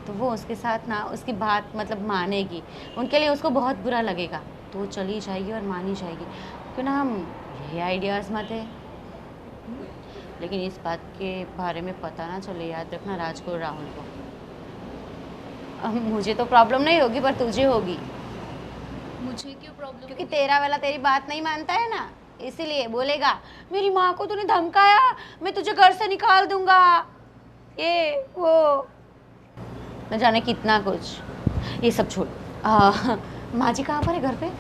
तो वो उसके साथ ना उसकी बात मतलब मानेगी। उनके लिए उसको बहुत बुरा लगेगा तो वो चली जाएगी और मानी जाएगी। क्यों ना हम ये आइडियाज़ मत है। लेकिन इस बात के बारे में पता ना चले, याद रखना राज को और राहुल को। मुझे तो प्रॉब्लम नहीं होगी पर तुझे होगी, मुझे क्यों प्रॉब्लम? क्योंकि तेरा वाला तेरी बात नहीं मानता है ना, इसीलिए बोलेगा मेरी माँ को तूने धमकाया, मैं तुझे घर से निकाल दूंगा, ये वो न जाने कितना कुछ। ये सब छोड़, माँ जी कहाँ पर है? घर पे?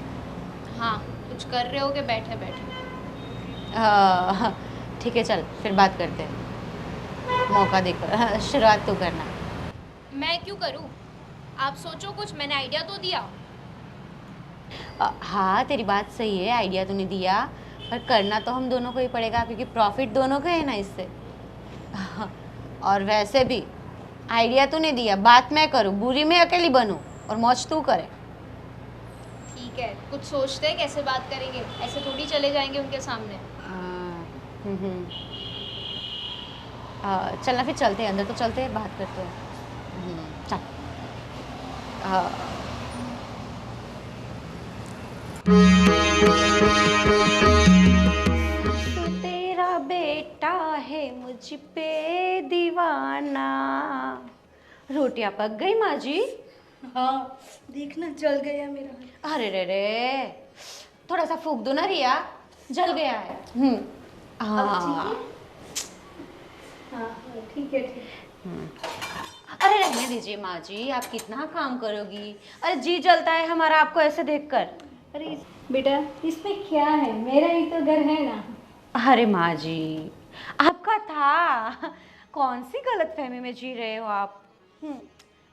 हाँ, कुछ कर रहे होगे बैठे बैठे। ठीक है, चल फिर बात करते हैं, मौका देकर शुरुआत तो करना। मैं क्यों करूँ? आप सोचो कुछ, मैंने आइडिया तो दिया। हाँ तेरी बात सही है, आइडिया तूने दिया, पर करना तो हम दोनों को ही पड़ेगा क्योंकि प्रॉफिट दोनों का है ना इससे। और वैसे भी आइडिया तूने दिया, बात मैं करूँ, बुरी मैं अकेली बनूँ और मौज तू करे। ठीक है, कुछ सोचते हैं कैसे बात करेंगे, ऐसे थोड़ी चले जाएंगे उनके सामने। चलना फिर चलते हैं अंदर, तो चलते हैं बात करते हैं। चल। तेरा बेटा है मुझ पे दीवाना। रोटियां पक गई माँ जी? हाँ देखना जल गया मेरा। अरे रे रे, थोड़ा सा फूक दो ना रिया, जल गया है। हाँ हाँ ठीक है ठीक है। अरे रहने दीजिए माँ जी, आप कितना काम करोगी? अरे जी जलता है हमारा आपको ऐसे देखकर। अरे बेटा इसमें क्या है, मेरा ही तो घर है ना। अरे माँ जी, आपका था, कौन सी गलतफहमी में जी रहे हो आप?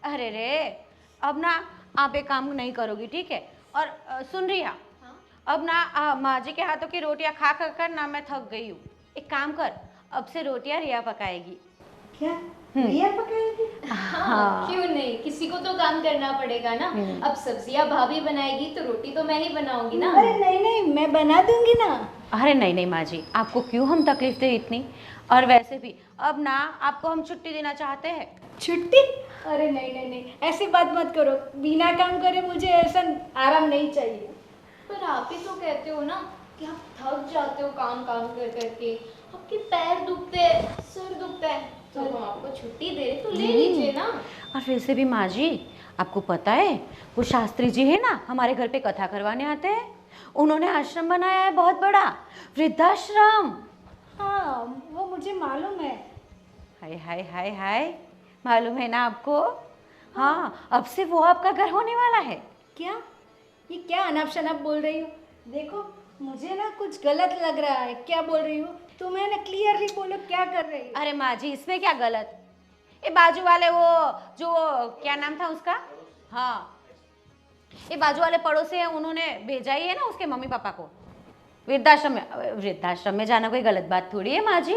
अरे रे, अब ना आप एक काम नहीं करोगी, ठीक है? और सुन रही है, अब ना माँ जी के हाथों की रोटियां खा कर ना मैं थक गई हूँ। एक काम कर, अब से रोटियां रिया पकाएगी। क्या रिया पकाएगी? हाँ, क्यों नहीं, किसी को तो काम करना पड़ेगा ना। अब सब्जियां भाभी बनाएगी तो रोटी तो मैं ही बनाऊंगी ना। अरे नहीं नहीं, मैं बना दूंगी ना। अरे नहीं नहीं माँ जी, आपको क्यों हम तकलीफ दे इतनी? और वैसे भी अब ना आपको हम छुट्टी देना चाहते हैं। छुट्टी? अरे नहीं नहीं नहीं, ऐसी बात मत करो, बिना काम करे मुझे ऐसा आराम नहीं चाहिए। पर आप ही तो कहते हो ना कि आप थक जाते हो काम काम कर करके, आपके पैर दुखते हैं, सिर दुखता है, तो हम आपको छुट्टी दे रहे तो ले लीजिए ना। और वैसे भी माँ जी, आपको पता है वो शास्त्री जी है ना, हमारे घर पे कथा करवाने आते हैं। उन्होंने आश्रम बनाया है बहुत बड़ा, वृद्धाश्रम। हाँ वो मुझे मालूम है। हाय हाय हाय हाय, मालूम है ना आपको? हाँ, अब से वो आपका घर होने वाला है। क्या ये क्या अनाप शनाप बोल रही हो? देखो मुझे ना कुछ गलत लग रहा है। क्या बोल रही हो तुम्हें? ना क्लियरली बोलो क्या कर रही हो? अरे माँ जी, इसमें क्या गलत? ये बाजू वाले वो जो क्या नाम था उसका, हाँ ये बाजू वाले पड़ोसी हैं, उन्होंने भेजा ही है ना उसके मम्मी पापा को वृद्धाश्रम में। वृद्धाश्रम में जाना कोई गलत बात थोड़ी है माँ जी।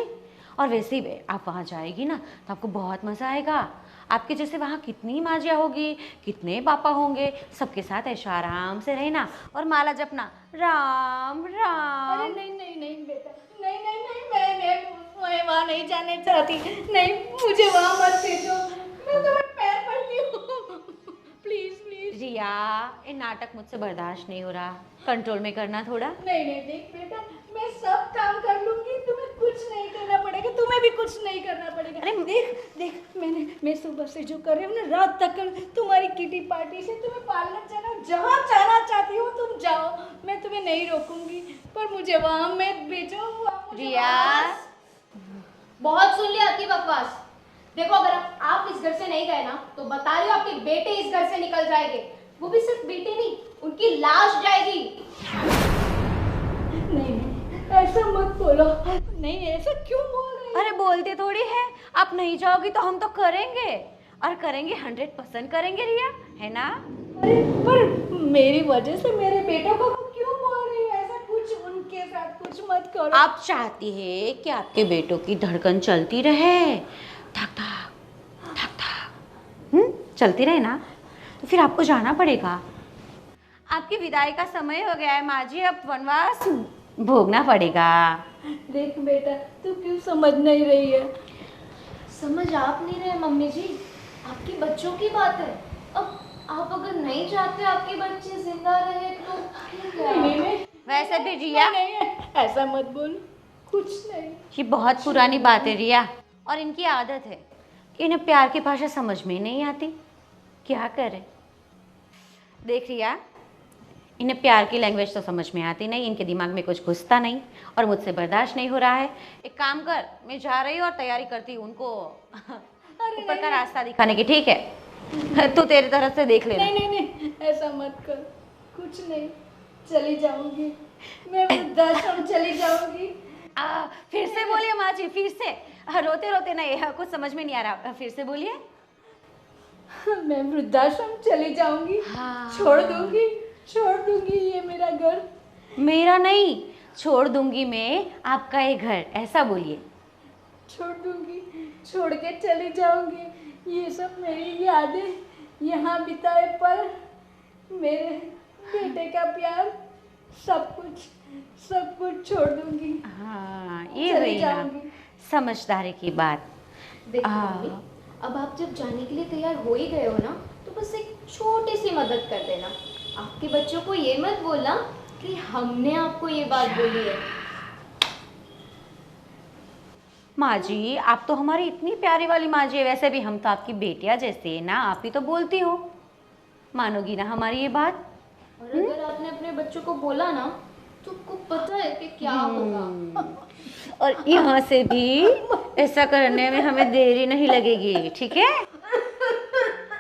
और वैसे भी आप वहाँ जाएगी ना तो आपको बहुत मज़ा आएगा। आपके जैसे वहाँ कितनी माजियाँ होगी, कितने पापा होंगे, सबके साथ ऐशो आराम से रहना और माला जपना, राम राम। अरे नहीं नहीं नहीं बेटा, नहीं नहीं नहीं, मैं वहाँ नहीं जाने चाहती। नहीं, मुझे वहाँ मत भेजो, मैं तुम्हें पैर पड़ती हूँ। Please please. रिया, ये नाटक मुझसे बर्दाश्त नहीं हो रहा, कंट्रोल में करना थोड़ा। नहीं नहीं देख बेटा, मैं सब काम कर लूंगी, तुम्हें कुछ नहीं करना पड़ेगा, तुम्हें भी कुछ नहीं करना पड़ेगा। अरे देख देख, मैं सुबह से जो कर रही हूँ ना, रात तक तुम्हारी किटी पार्टी से तुम्हें पार्लर जाना, जहाँ जाना चाहती हो तुम जाओ, मैं तुम्हें नहीं रोकूंगी, पर मुझे वहाँ मत भेजो। रिया, बहुत सुन लिया आपकी बकवास। देखो अगर आप इस घर से नहीं गए ना तो बता रही हूँ आपके बेटे इस घर से निकल जाएंगे। वो भी सिर्फ बेटे नहीं, उनकी लाश जाएगी। नहीं ऐसा मत बोलो। नहीं ऐसा क्यों बोल रही हो? अरे बोलते थोड़ी है, आप नहीं जाओगी तो हम तो करेंगे, और करेंगे 100% करेंगे रिया, है ना? अरे पर मेरी वजह से मेरे बेटों को क्यों बोल रही हो ऐसा? कुछ उनके साथ कुछ मत करो। आप चाहती है कि आपके बेटों की धड़कन चलती रहे, धक धक धक धक, चलती रहे ना, तो फिर आपको जाना पड़ेगा। आपकी विदाई का समय हो गया है माँ जी, अब वनवास भोगना पड़ेगा। देख बेटा, तू क्यों समझ नहीं रही है? समझ आप नहीं रहे मम्मी जी, आपके बच्चों की बात है। अब आप अगर नहीं चाहते आपके बच्चे जिंदा रहे तो ठीक है। नहीं, वैसे भी रिया, नहीं, ऐसा मत बोल। कुछ नहीं। ये बहुत पुरानी बात है रिया, और इनकी आदत है कि इन्हें प्यार की भाषा समझ में ही नहीं आती। क्या करें? देख रिया, इन्हें प्यार की लैंग्वेज तो समझ में आती नहीं, इनके दिमाग में कुछ घुसता नहीं और मुझसे बर्दाश्त नहीं हो रहा है। एक काम कर, मैं जा रही हूँ और तैयारी करती हूँ उनको ऊपर का रास्ता दिखाने की, ठीक है? तू तेरी तरफ से देख लेना। नहीं नहीं नहीं, ऐसा मत कर, कुछ नहीं, चली जाऊंगी मैं, वृद्धाश्रम चली जाऊंगी। फिर से बोलिए माँ जी, फिर से। रोते रोते नहीं, कुछ समझ में नहीं आ रहा, फिर से बोलिए। मैं वृद्धाश्रम चली जाऊंगी। हाँ। छोड़ दूंगी ये मेरा घर। मेरा नहीं, छोड़ दूंगी मैं आपका ये घर, ऐसा बोलिए। छोड़ दूंगी, छोड़ के चली जाऊंगी ये सब मेरी यादें, यहाँ बिताए पल, मेरे बेटे का प्यार, सब कुछ छोड़ दूंगी। हाँ, ये चली रही ना जाऊंगी। समझदारी की बात। देखो मम्मी, अब आप जब जाने के लिए तैयार हो ही गए हो ना, तो बस एक छोटी सी मदद कर देना। आपके बच्चों को ये मत बोलना कि हमने आपको ये बात बोली है। माँ जी, आप तो हमारी इतनी प्यारी वाली माँ जी है, वैसे भी हम तो आपकी बेटियाँ जैसे है ना, आप ही तो बोलती हो। मानोगी ना हमारी ये बात? और अगर आपने अपने बच्चों को बोला ना, तो आपको पता है कि क्या होगा। और यहाँ से भी ऐसा करने में हमें देरी नहीं लगेगी, ठीक है?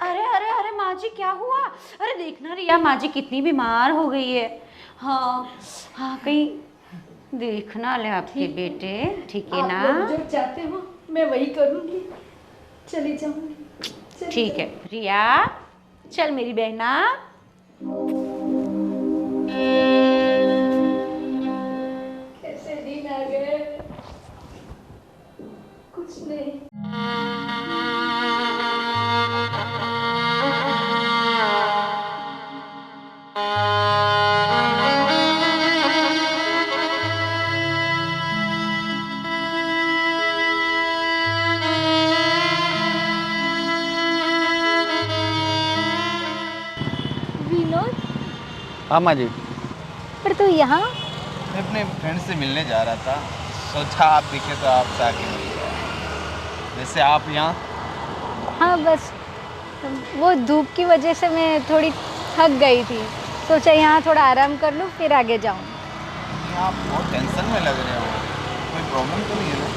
अरे अरे अरे माँ जी, क्या हुआ? अरे देखना रिया, माँ जी कितनी बीमार हो गई है। हाँ हाँ, कहीं देखना ले आपके बेटे, ठीक है ना? आप लोग जो चाहते हो मैं वही करूंगी, चली जाऊंगी। ठीक है रिया, चल मेरी बहना। कैसे दिन आ गए, कुछ नहीं। विनोद, हाँ माँ जी, पर तू यहाँ? मैं अपने फ्रेंड से मिलने जा रहा था, सोचा आप दिखे तो आपसे आके मिल गया। वैसे आप यहाँ? हाँ बस वो धूप की वजह से मैं थोड़ी थक गई थी, सोचा यहाँ थोड़ा आराम कर लूँ फिर आगे जाऊँ। आप बहुत टेंशन में लग रहे हो, कोई प्रॉब्लम तो नहीं है ना?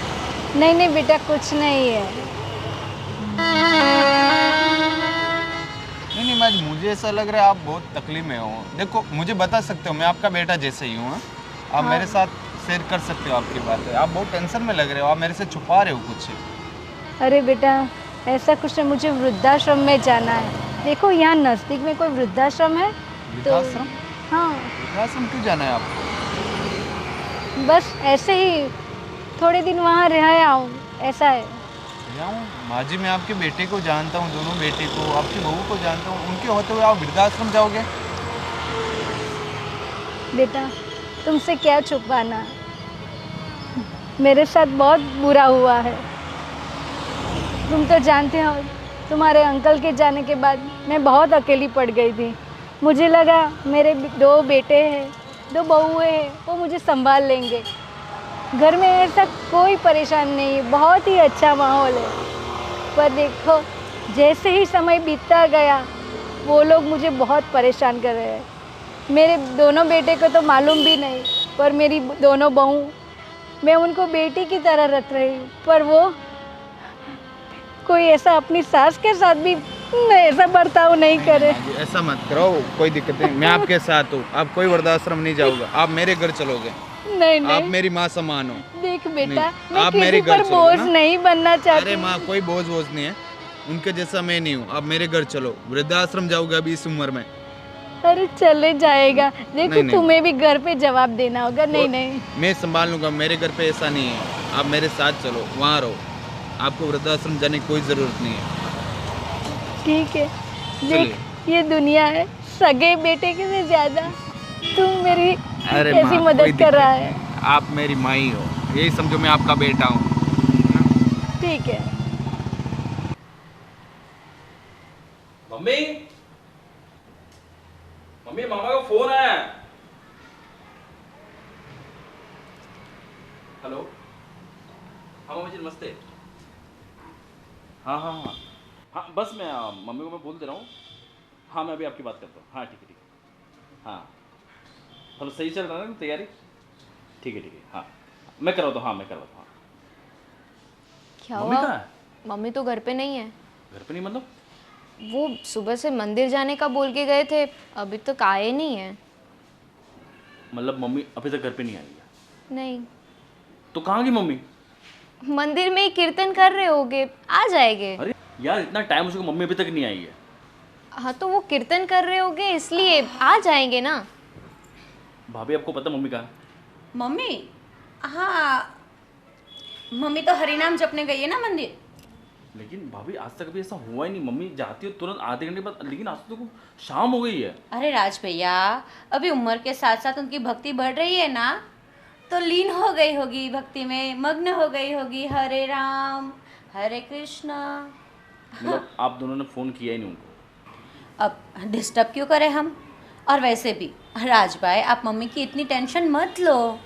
नहीं नहीं बेटा, कुछ नहीं है। नहीं माँ जी, मुझे ऐसा लग रहा है आप बहुत तकलीफ में हो। देखो, मुझे बता सकते हो, मैं आपका बेटा जैसे ही हूँ। आप मेरे साथ शेयर कर सकते हो आपकी बातें। आप बहुत टेंशन में लग रहे हो, आप मेरे से छुपा रहे हो कुछ। अरे बेटा, ऐसा कुछ नहीं, मुझे वृद्धाश्रम में जाना है। देखो यहाँ नज़दीक में कोई वृद्धाश्रम है वृद्धाश्रम? हाँ, वृद्धाश्रम क्यों जाना है आपको? बस ऐसे ही थोड़े दिन वहाँ रह आऊँ, ऐसा है। जाऊँ? माँ जी, मैं आपके बेटे को जानता हूँ, दोनों बेटे को, आपकी बहू को जानता हूँ। उनके होते हुए आप वृद्धाश्रम जाओगे? बेटा, तुमसे क्या छुपाना, मेरे साथ बहुत बुरा हुआ है। तुम तो जानते हो, तुम्हारे अंकल के जाने के बाद मैं बहुत अकेली पड़ गई थी। मुझे लगा मेरे 2 बेटे हैं, 2 बहुएं हैं, वो मुझे संभाल लेंगे। घर में ऐसा कोई परेशान नहीं है, बहुत ही अच्छा माहौल है। पर देखो, जैसे ही समय बीतता गया, वो लोग मुझे बहुत परेशान कर रहे हैं। मेरे दोनों बेटे को तो मालूम भी नहीं, पर मेरी दोनों बहू, मैं उनको बेटी की तरह रख रही हूँ, पर वो कोई ऐसा अपनी सास के साथ भी ऐसा बर्ताव नहीं करे। माँ जी, ऐसा मत करो, कोई दिक्कत नहीं, मैं आपके साथ हूँ। आप कोई वृद्धाश्रम नहीं जाओगे, आप मेरे घर चलोगे। नहीं नहीं, आप मेरी माँ समान हो। देख बेटा, नहीं, मैं आप किसी मेरे घर पर चलो बोझ ना। नहीं बनना चाहती। अरे माँ, कोई बोझ नहीं है, उनके जैसा मैं नहीं हूँ। आप मेरे घर चलो, वृद्धाश्रम जाओगे अभी इस उम्र में? अरे चले जाएगा, देखो नहीं, नहीं। तुम्हें भी घर पे जवाब देना होगा। नहीं नहीं, मैं संभाल लूँगा, मेरे घर पे ऐसा नहीं है। आप मेरे साथ चलो, वहाँ रहो, आपको वृद्धाश्रम जाने की कोई ज़रूरत नहीं है। ठीक है। देख, ये दुनिया है, सगे बेटे के से ज्यादा तुम मेरी अरे कैसी माँ, मदद कोई कर रहा दिक्कत है। नहीं। आप मेरी माँ ही हो, यही समझो मैं आपका बेटा हूँ। ठीक है। मम्मी, मम्मी मामा का फोन आया है। हेलो, नमस्ते। हाँ हाँ हाँ हाँ, बस मैं मम्मी को मैं बोल दे रहा हूँ। हाँ मैं अभी आपकी बात करता हूँ। हाँ ठीक है ठीक है। हाँ मतलब सही चल रहा है ना तैयारी? ठीक है हाँ मैं करवाता हूँ। हाँ मैं करवाता हूँ। क्या मम्मी हुआ? कहाँ है? मम्मी तो घर पे नहीं है। घर पे नहीं मतलब? वो सुबह से मंदिर जाने का बोल के गए थे, अभी तक आए नहीं है। मतलब मम्मी अभी तक घर पे नहीं आई है? नहीं, तो कहाँ गई मम्मी? मंदिर में ही कीर्तन कर रहे होगे, आ जाएंगे। अरे यार इतना टाइम हो चुका, मम्मी अभी तक नहीं आई है। हाँ तो वो कीर्तन कर रहे होगे इसलिए आ जाएंगे ना। भाभी आपको पता मम्मी कहाँ है? मम्मी, हाँ मम्मी तो हरिनाम जपने गई है ना मंदिर। लेकिन भाभी आज तक अभी ऐसा हुआ ही नहीं। मम्मी जाती है तुरंत आधे घंटे बाद, लेकिन आज तो शाम हो गई है। अरे राज भैया, अभी उम्र के साथ साथ उनकी भक्ति बढ़ रही है ना, तो लीन हो गई होगी भक्ति में, मग्न हो गई होगी। हरे राम हरे कृष्णा। मतलब आप दोनों ने फ़ोन किया ही नहीं उनको? अब डिस्टर्ब क्यों करें हम। और वैसे भी राज भाई, आप मम्मी की इतनी टेंशन मत लो।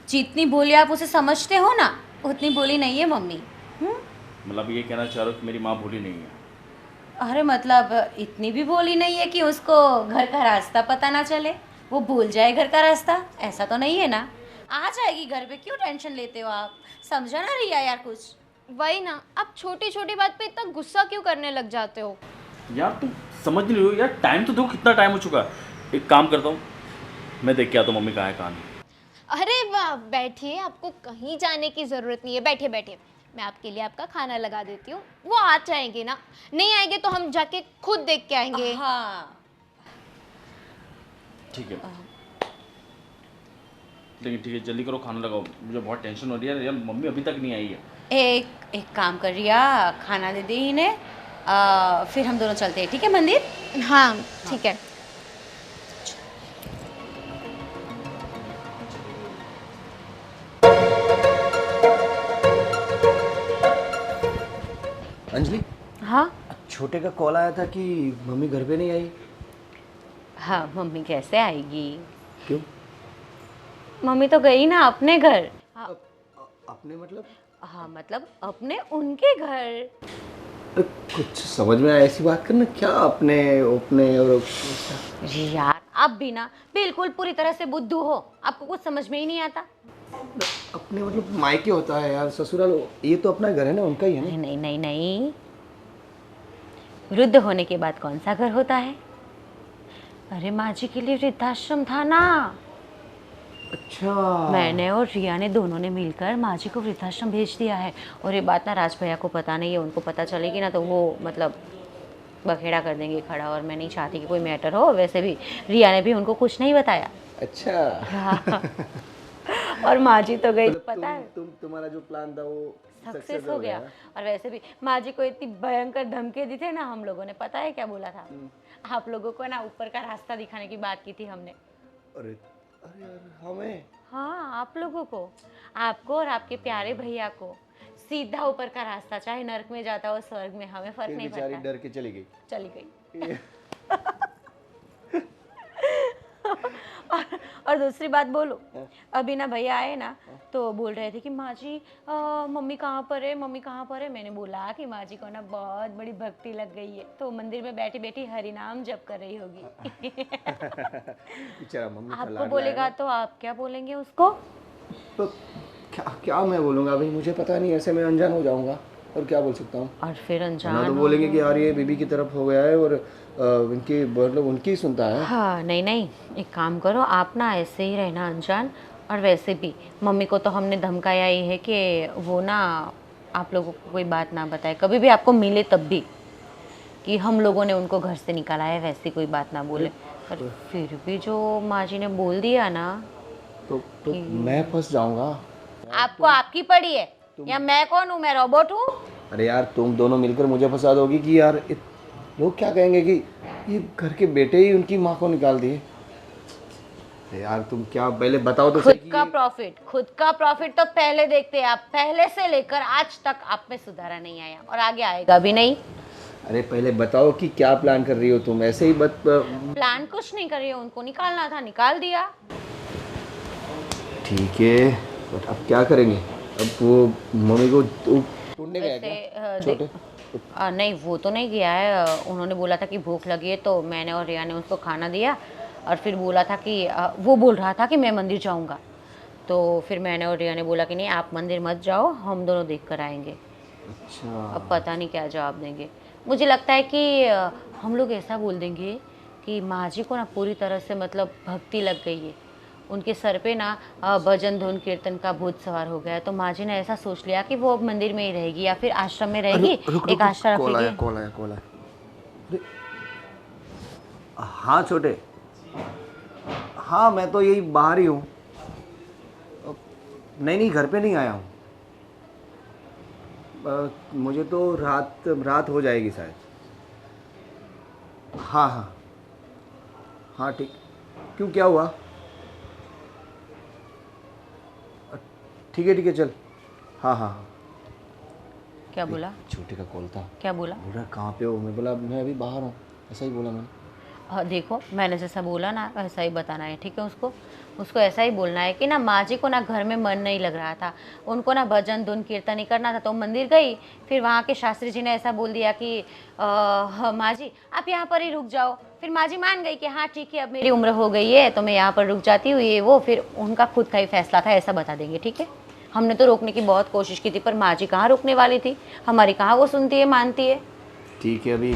जितनी बोली आप उसे समझते हो ना, उतनी बोली नहीं है मम्मी। मतलब ये कहना चाह रहे हो कि मेरी माँ भूली नहीं है? अरे मतलब इतनी भी बोली नहीं है कि उसको घर का रास्ता पता ना चले, वो भूल जाए घर का रास्ता, ऐसा तो नहीं है ना। आ जाएगी घर पे, क्यों टेंशन लेते हो आप। समझा ना रिया यार कुछ। वही ना, आप छोटी छोटी बात पे इतना गुस्सा क्यों करने लग जाते हो? यार तुम समझ नहीं रहे हो यार, टाइम तो देखो कितना टाइम हो चुका है। एक काम करता हूँ, मैं देख के आता हूँ मम्मी कहाँ है कहाँ नहीं। अरे वाह, बैठिए, आपको कहीं जाने की ज़रूरत नहीं है। बैठिए बैठिए, मैं आपके लिए आपका खाना लगा देती हूँ। वो आ जाएंगे ना, नहीं आएंगे तो हम जाके खुद देख के आएंगे। हाँ ठीक है, लेकिन ठीक है जल्दी करो, खाना लगाओ, मुझे बहुत टेंशन हो रही है यार, मम्मी अभी तक नहीं आई है। एक काम कर रिया, खाना दे दे इन्हें, फिर हम दोनों चलते हैं, ठीक है मंदिर। हाँ ठीक है। अंजलि, हाँ छोटे का कॉल आया था कि मम्मी घर पे नहीं आई। हाँ, मम्मी कैसे आएगी। क्यों? मम्मी तो गई ना अपने घर। अपने मतलब? हाँ मतलब अपने उनके घर। अरे कुछ समझ में आया, ऐसी बात करना क्या अपने अपने और जी यार, आप भी ना बिल्कुल पूरी तरह से बुद्धू हो, आपको कुछ समझ में ही नहीं आता। अपने मतलब मायके होता है यार, ससुराल ये तो अपना घर है ना, उनका ही है ना। नहीं नहीं नहीं नहीं, वृद्ध होने के बाद कौन सा घर होता है। अरे माँ जी के लिए वृद्धाश्रम था ना। अच्छा, मैंने और रिया ने दोनों ने मिलकर माँ जी को वृद्धाश्रम भेज दिया है। और ये बात ना राज भैया को पता नहीं है, उनको पता चलेगी ना तो वो मतलब बखेड़ा कर देंगे खड़ा, और मैं नहीं चाहती कि कोई मैटर हो। वैसे भी रिया ने भी उनको कुछ नहीं बताया। अच्छा। और माँ जी तो गई, मतलब पता है तुम्हारा जो प्लान था वो सक्सेस हो गया। और वैसे भी माँ जी को इतनी भयंकर धमकी दी थी ना हम लोगों ने, पता है क्या बोला था। आप लोगों को ना ऊपर का रास्ता दिखाने की बात की थी हमने। अरे अरे यार, हमें? हाँ, आप लोगों को, आपको और आपके प्यारे भैया को सीधा ऊपर का रास्ता, चाहे नर्क में जाता हो स्वर्ग में, हमें फर्क नहीं बेचारी पड़ता। डर के चली गई। चली गई। और दूसरी बात बोलो, अभी ना भैया आए ना तो बोल रहे थे कि माँ जी मम्मी कहाँ पर है, मम्मी कहाँ पर है। मैंने बोला कि माँ जी को ना बहुत बड़ी भक्ति लग गई है, तो मंदिर में बैठी बैठी हरि नाम जप कर रही होगी। बेचारा मम्मी का आपको लाडला बोलेगा है। तो आप क्या बोलेंगे उसको। तो क्या क्या मैं बोलूँगा भाई, मुझे पता नहीं, ऐसे मैं अनजान हो जाऊँगा और क्या बोल सकता हूँ। और फिर ना अनजान तो बोलेंगे कि यार ये बीबी की तरफ हो गया है और इनकी मतलब उनकी ही सुनता है। हाँ नहीं नहीं, एक काम करो आप ना ऐसे ही रहना अनजान। और वैसे भी मम्मी को तो हमने धमकाया ही है कि वो ना आप लोगों को कोई बात ना बताए, कभी भी आपको मिले तब भी, कि हम लोगों ने उनको घर से निकाला है, वैसी कोई बात ना बोले। पर फिर भी जो माँ जी ने बोल दिया ना, तो मैं फंस जाऊँगा। आपको आपकी पड़ी है या मैं कौन हूँ, मैं रोबोट हूँ। अरे यार, तुम दोनों मिलकर मुझे फंसा दोगी कि यार लोग क्या कहेंगे कि ये घर के बेटे ही उनकी माँ को निकाल दिए। अरे यार तुम क्या, पहले बताओ तो खुद सही खुद का प्रॉफिट तो पहले देखते हैं आप। पहले से लेकर आज तक आप में सुधारा नहीं आया और आगे आएगा भी नहीं। अरे पहले बताओ कि क्या प्लान कर रही हो तुम, ऐसे ही प्लान कुछ नहीं कर रही हो, उनको निकालना था निकाल दिया। ठीक है, बट अब क्या करेंगे? अब वो मम्मी को ढूंढने गया क्या छोटे? नहीं वो तो नहीं गया है। उन्होंने बोला था कि भूख लगी है तो मैंने और रिया ने उसको खाना दिया और फिर बोला था कि वो बोल रहा था कि मैं मंदिर जाऊंगा, तो फिर मैंने और रिया ने बोला कि नहीं आप मंदिर मत जाओ, हम दोनों देख कर आएंगे। अच्छा, अब पता नहीं क्या जवाब देंगे। मुझे लगता है कि हम लोग ऐसा बोल देंगे कि माँ जी को ना पूरी तरह से मतलब भक्ति लग गई है, उनके सर पे ना भजन धुन कीर्तन का भूत सवार हो गया है, तो माँ जी ने ऐसा सोच लिया कि वो मंदिर में ही रहेगी या फिर आश्रम में रहेगी। एक आश्रम कॉल आया रखेगी। कॉल आया कॉल आया। अरे, हाँ छोटे, हाँ मैं तो यही बाहर ही हूँ। नहीं नहीं घर पे नहीं आया हूँ। मुझे तो रात हो जाएगी शायद। हाँ हाँ हाँ ठीक। क्यों क्या हुआ? ठीक है चल। हाँ हाँ हाँ। क्या बोला? छोटे का कॉल था। क्या बोला? बोल रहा कहाँ पे हो? मैं बोला मैं अभी बाहर हूँ, ऐसा ही बोला मैंने। देखो मैंने जैसा बोला ना वैसा ही बताना है, ठीक है? उसको ऐसा ही बोलना है कि ना माँ जी को ना घर में मन नहीं लग रहा था, उनको ना भजन धुन कीर्तन ही करना था, तो मंदिर गई। फिर वहाँ के शास्त्री जी ने ऐसा बोल दिया कि माँ जी आप यहाँ पर ही रुक जाओ। फिर माँ जी मान गई कि हाँ ठीक है अब मेरी उम्र हो गई है तो मैं यहाँ पर रुक जाती हूँ, ये वो। फिर उनका खुद का ही फैसला था, ऐसा बता देंगे, ठीक है? हमने तो रोकने की बहुत कोशिश की थी पर माँ जी कहाँ रुकने वाली थी, हमारी कहाँ वो सुनती है मानती है। ठीक है अभी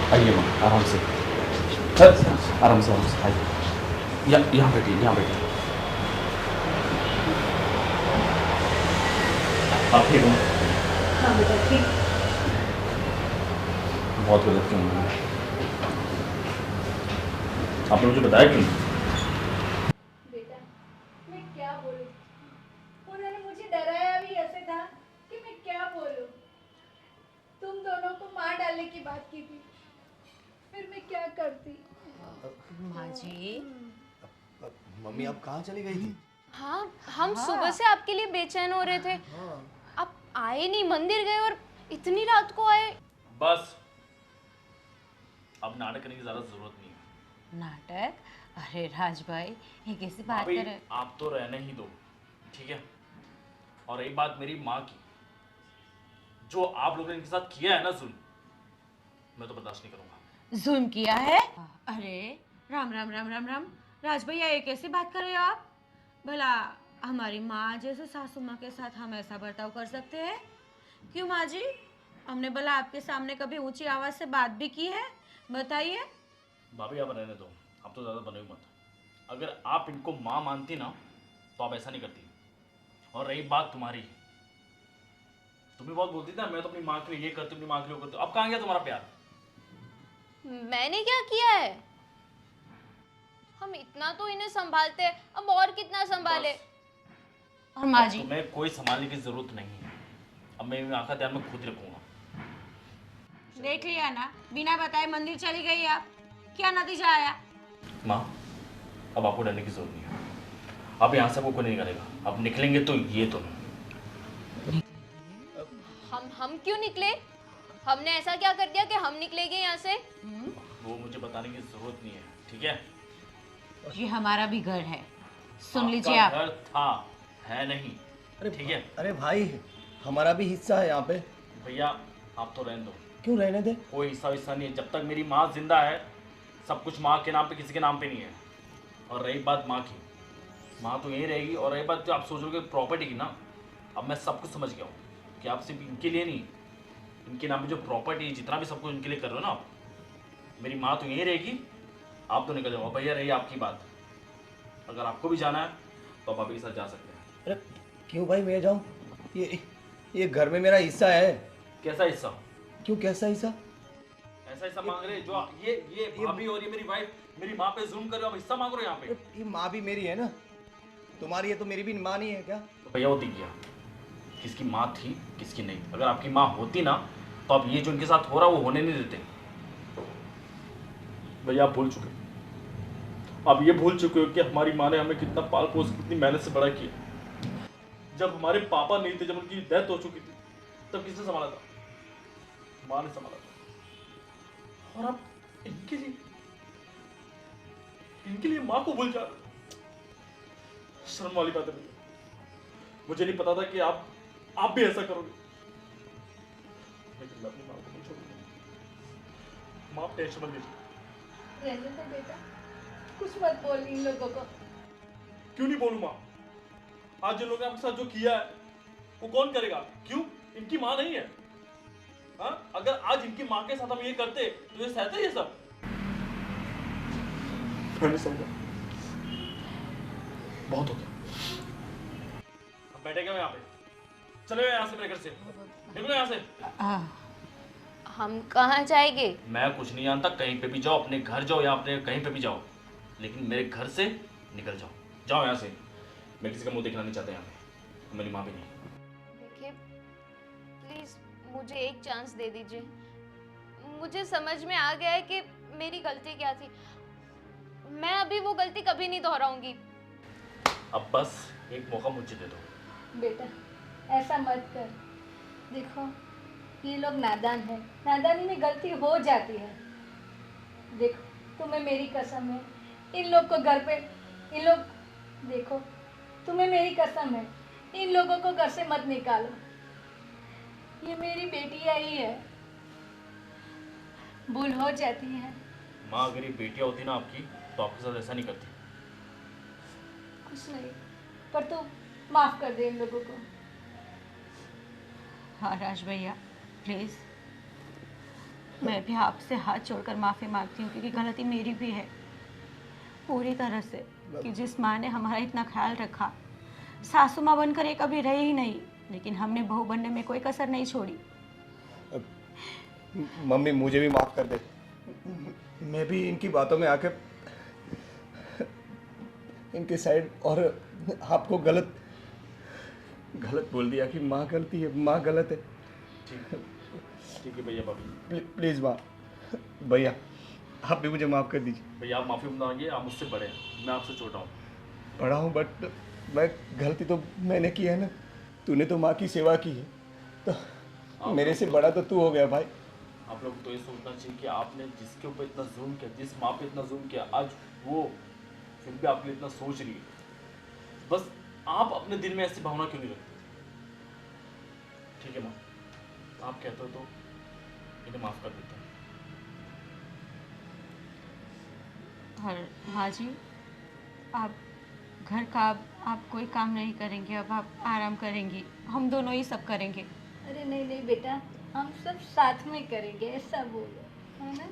आइए माँ आराम से, आराम से आइए। यहाँ बैठिए, यहाँ बैठिए। आप ठीक हो? हाँ बेटा ठीक। बहुत गलत क्यों हुआ? आपने मुझे बताया क्यों? बेटा मैं क्या बोलूं, उन्होंने मुझे डराया भी ऐसे था कि मैं क्या बोलूं। तुम दोनों को मार डालने की बात की थी, फिर मैं क्या करती। माँ जी मम्मी आप कहाँ चली गई थी? हाँ हम सुबह से आपके लिए बेचैन हो रहे थे, आप आए नहीं, मंदिर गए और इतनी रात को आए। बस अब नाटक करने की ज़्यादा जरूरत नहीं है। नाटक? अरे राज भाई ये कैसी बात भाभी, कर रहे? आप तो रहने ही दो, ठीक है? और एक बात मेरी माँ की, जो आप लोगों ने इनके साथ किया है ना जुल्म, मैं तो बर्दाश्त नहीं करूंगा। जुल्म किया है? अरे राम राम राम राम राम, राज भैया ये कैसी बात कर रहे हो आप? भला हमारी माँ जैसे सासू माँ के साथ हम ऐसा बर्ताव कर सकते हैं? क्यों माँ जी, हमने भला आपके सामने कभी ऊंची आवाज से बात भी की है? बताइए। भाभी आप रहने दो, आप तो ज़्यादा बने हुए मत। अगर आप इनको माँ मानती ना तो आप ऐसा नहीं करती। और रही बात तुम्हारी, तुम भी बहुत बोलती थी ना मैं तो अपनी माँ के लिए ये करती हूँ, अपनी माँ के लिए वो करती हूँ। अब कहाँ गया तुम्हारा प्यार? मैंने क्या किया है? हम इतना तो इन्हें संभालते हैं, अब और कितना संभाले। और माँ जी तुम्हें कोई संभालने की जरूरत नहीं है, अब मैं मेरी आँखा ध्यान में खुद रखूंगा। देख लिया ना, बिना बताए मंदिर चली गई आप, क्या नतीजा आया? माँ अब आपको डरने की जरूरत नहीं है, अब यहाँ से आपको कोई नहीं करेगा। अब निकलेंगे तो ये तो नहीं। हम क्यों निकले? हमने ऐसा क्या कर दिया कि हम निकलेंगे यहाँ से? वो मुझे बताने की जरूरत नहीं है, ठीक है? ये हमारा भी घर है, सुन आपका लीजिए आप। घर था, है नहीं, ठीक है? अरे भाई हमारा भी हिस्सा है यहाँ पे। भैया आप तो रहने दो, क्यों रहने दे? कोई हिस्सा नहीं है। जब तक मेरी माँ जिंदा है सब कुछ माँ के नाम पे, किसी के नाम पे नहीं है। और रही बात माँ की, माँ तो यहीं रहेगी। और रही बात जो आप सोचोगे प्रॉपर्टी की ना, अब मैं सब कुछ समझ गया हूँ कि आप सिर्फ इनके लिए नहीं, इनके नाम पे जो प्रॉपर्टी जितना भी सब कुछ इनके लिए कर रहे हो ना आप, मेरी माँ तो यहीं रहेगी, आप तो निकल जाओ। भैया रही आपकी बात, अगर आपको भी जाना है तो आप अभी के साथ जा सकते हैं। अरे क्यों भाई मैं जाऊँ? ये घर में मेरा हिस्सा है। कैसा हिस्सा? क्यों कैसा हिस्सा? ऐसा हिस्सा मांग रहे जो ये भाभी और ये मेरी वाइफ मेरी माँ पे जुल्म कर रहे हो, आप हिस्सा मांग रहे हो यहाँ पे? ये माँ भी मेरी है ना, तुम्हारी है तो मेरी भी माँ नहीं है क्या? तो भैया वो दिख गया किसकी माँ थी किसकी नहीं। अगर आपकी माँ होती ना तो आप ये जो इनके साथ हो रहा वो होने नहीं देते। भैया आप भूल चुके, आप ये भूल चुके हो कि हमारी माँ ने हमें कितना पाल पोस कितनी मेहनत से बड़ा किया। जब हमारे पापा नहीं थे, जब उनकी डेथ हो चुकी थी, तब किसने संभाला था? माँ ने संभाला था। और आप इनके लिए माँ को भूल जा रहे हो। शर्म वाली बात है भैया, मुझे नहीं पता था कि आप भी ऐसा करोगे, लेकिन मैं अपनी माँ को नहीं छोड़ूंगा। माँ आप टेंशन मत लीजिए। रहने दो बेटा, कुछ मत बोल इन लोगों को। क्यों नहीं बोलूं माँ? आज जिन लोगों ने आपके साथ जो किया है वो कौन करेगा? क्यों? इनकी माँ नहीं है? हाँ, अगर आज इनकी माँ के साथ हम ये करते तो ये सहते ये सब? मैं नहीं सहूंगा। बहुत हो गया। अब बैठेगा यहाँ पे, चले गए यहाँ से मेरे घर से, निकलो यहाँ से। हम कहाँ जाएंगे? मैं कुछ नहीं जानता, कहीं पे भी जाओ, अपने घर जाओ या अपने कहीं पे भी जाओ, लेकिन मेरे घर से निकल जाओ। जाओ यहाँ से, मैं किसी का मुंह देखना नहीं चाहता यहाँ पे, मेरी माँ भी नहीं। देखिए प्लीज मुझे एक चांस दे दीजिए। मुझे समझ में आ गया है कि मेरी गलती क्या थी। मैं अभी वो गलती कभी नहीं दोहराऊंगी। अब बस एक मौका मुझे दे दो। बेटा ऐसा मत कर, देखो ये लोग नादान है, नादानी में गलती हो जाती है। देखो तुम्हें मेरी कसम है, इन लोग को घर पे, इन लोग, देखो तुम्हें मेरी कसम है, इन लोगों को घर से मत निकालो। ये मेरी बेटियां ही है, भूल हो जाती है। माँ अगर ये बेटियाँ होती ना आपकी तो आपके साथ ऐसा नहीं करती। कुछ नहीं, पर तू माफ कर दे इन लोगों को। हाँ राज भैया प्लीज़, मैं भी आपसे हाथ जोड़कर माफ़ी मांगती हूँ, क्योंकि गलती मेरी भी है पूरी तरह से, कि जिस माँ ने हमारा इतना ख्याल रखा, सासू माँ बनकर ये कभी रही ही नहीं, लेकिन हमने बहू बनने में कोई कसर नहीं छोड़ी। मम्मी मुझे भी माफ़ कर दे, मैं भी इनकी बातों में आके इनके साइड और आपको गलत बोल दिया कि माँ गलती है, माँ गलत है। ठीक है भैया भाभी। प्लीज़ माँ, भैया आप भी मुझे माफ़ कर दीजिए। भैया आप माफ़ी मांगिए, आप मुझसे बड़े हैं, मैं आपसे छोटा हूँ। पढ़ा हूँ बट मैं, गलती तो मैंने की है ना, तूने तो माँ की सेवा की है, तो मेरे से बड़ा तो तू हो गया भाई। आप लोग तो ये सोचना चाहिए कि आपने जिसके ऊपर इतना जुल्म किया, जिस माँ पे इतना जुल्म किया, आज वो फिर भी आपके लिए इतना सोच रही है। बस आप अपने दिल में ऐसी भावना क्यों नहीं रखते? ठीक है माँ, आप कहते हो तो इन्हें माफ़ कर देता हूँ। और माँ जी, आप घर का आप कोई काम नहीं करेंगे, अब आप आराम करेंगी, हम दोनों ही सब करेंगे। अरे नहीं नहीं बेटा, हम सब साथ में करेंगे, ऐसा बोलो, है ना।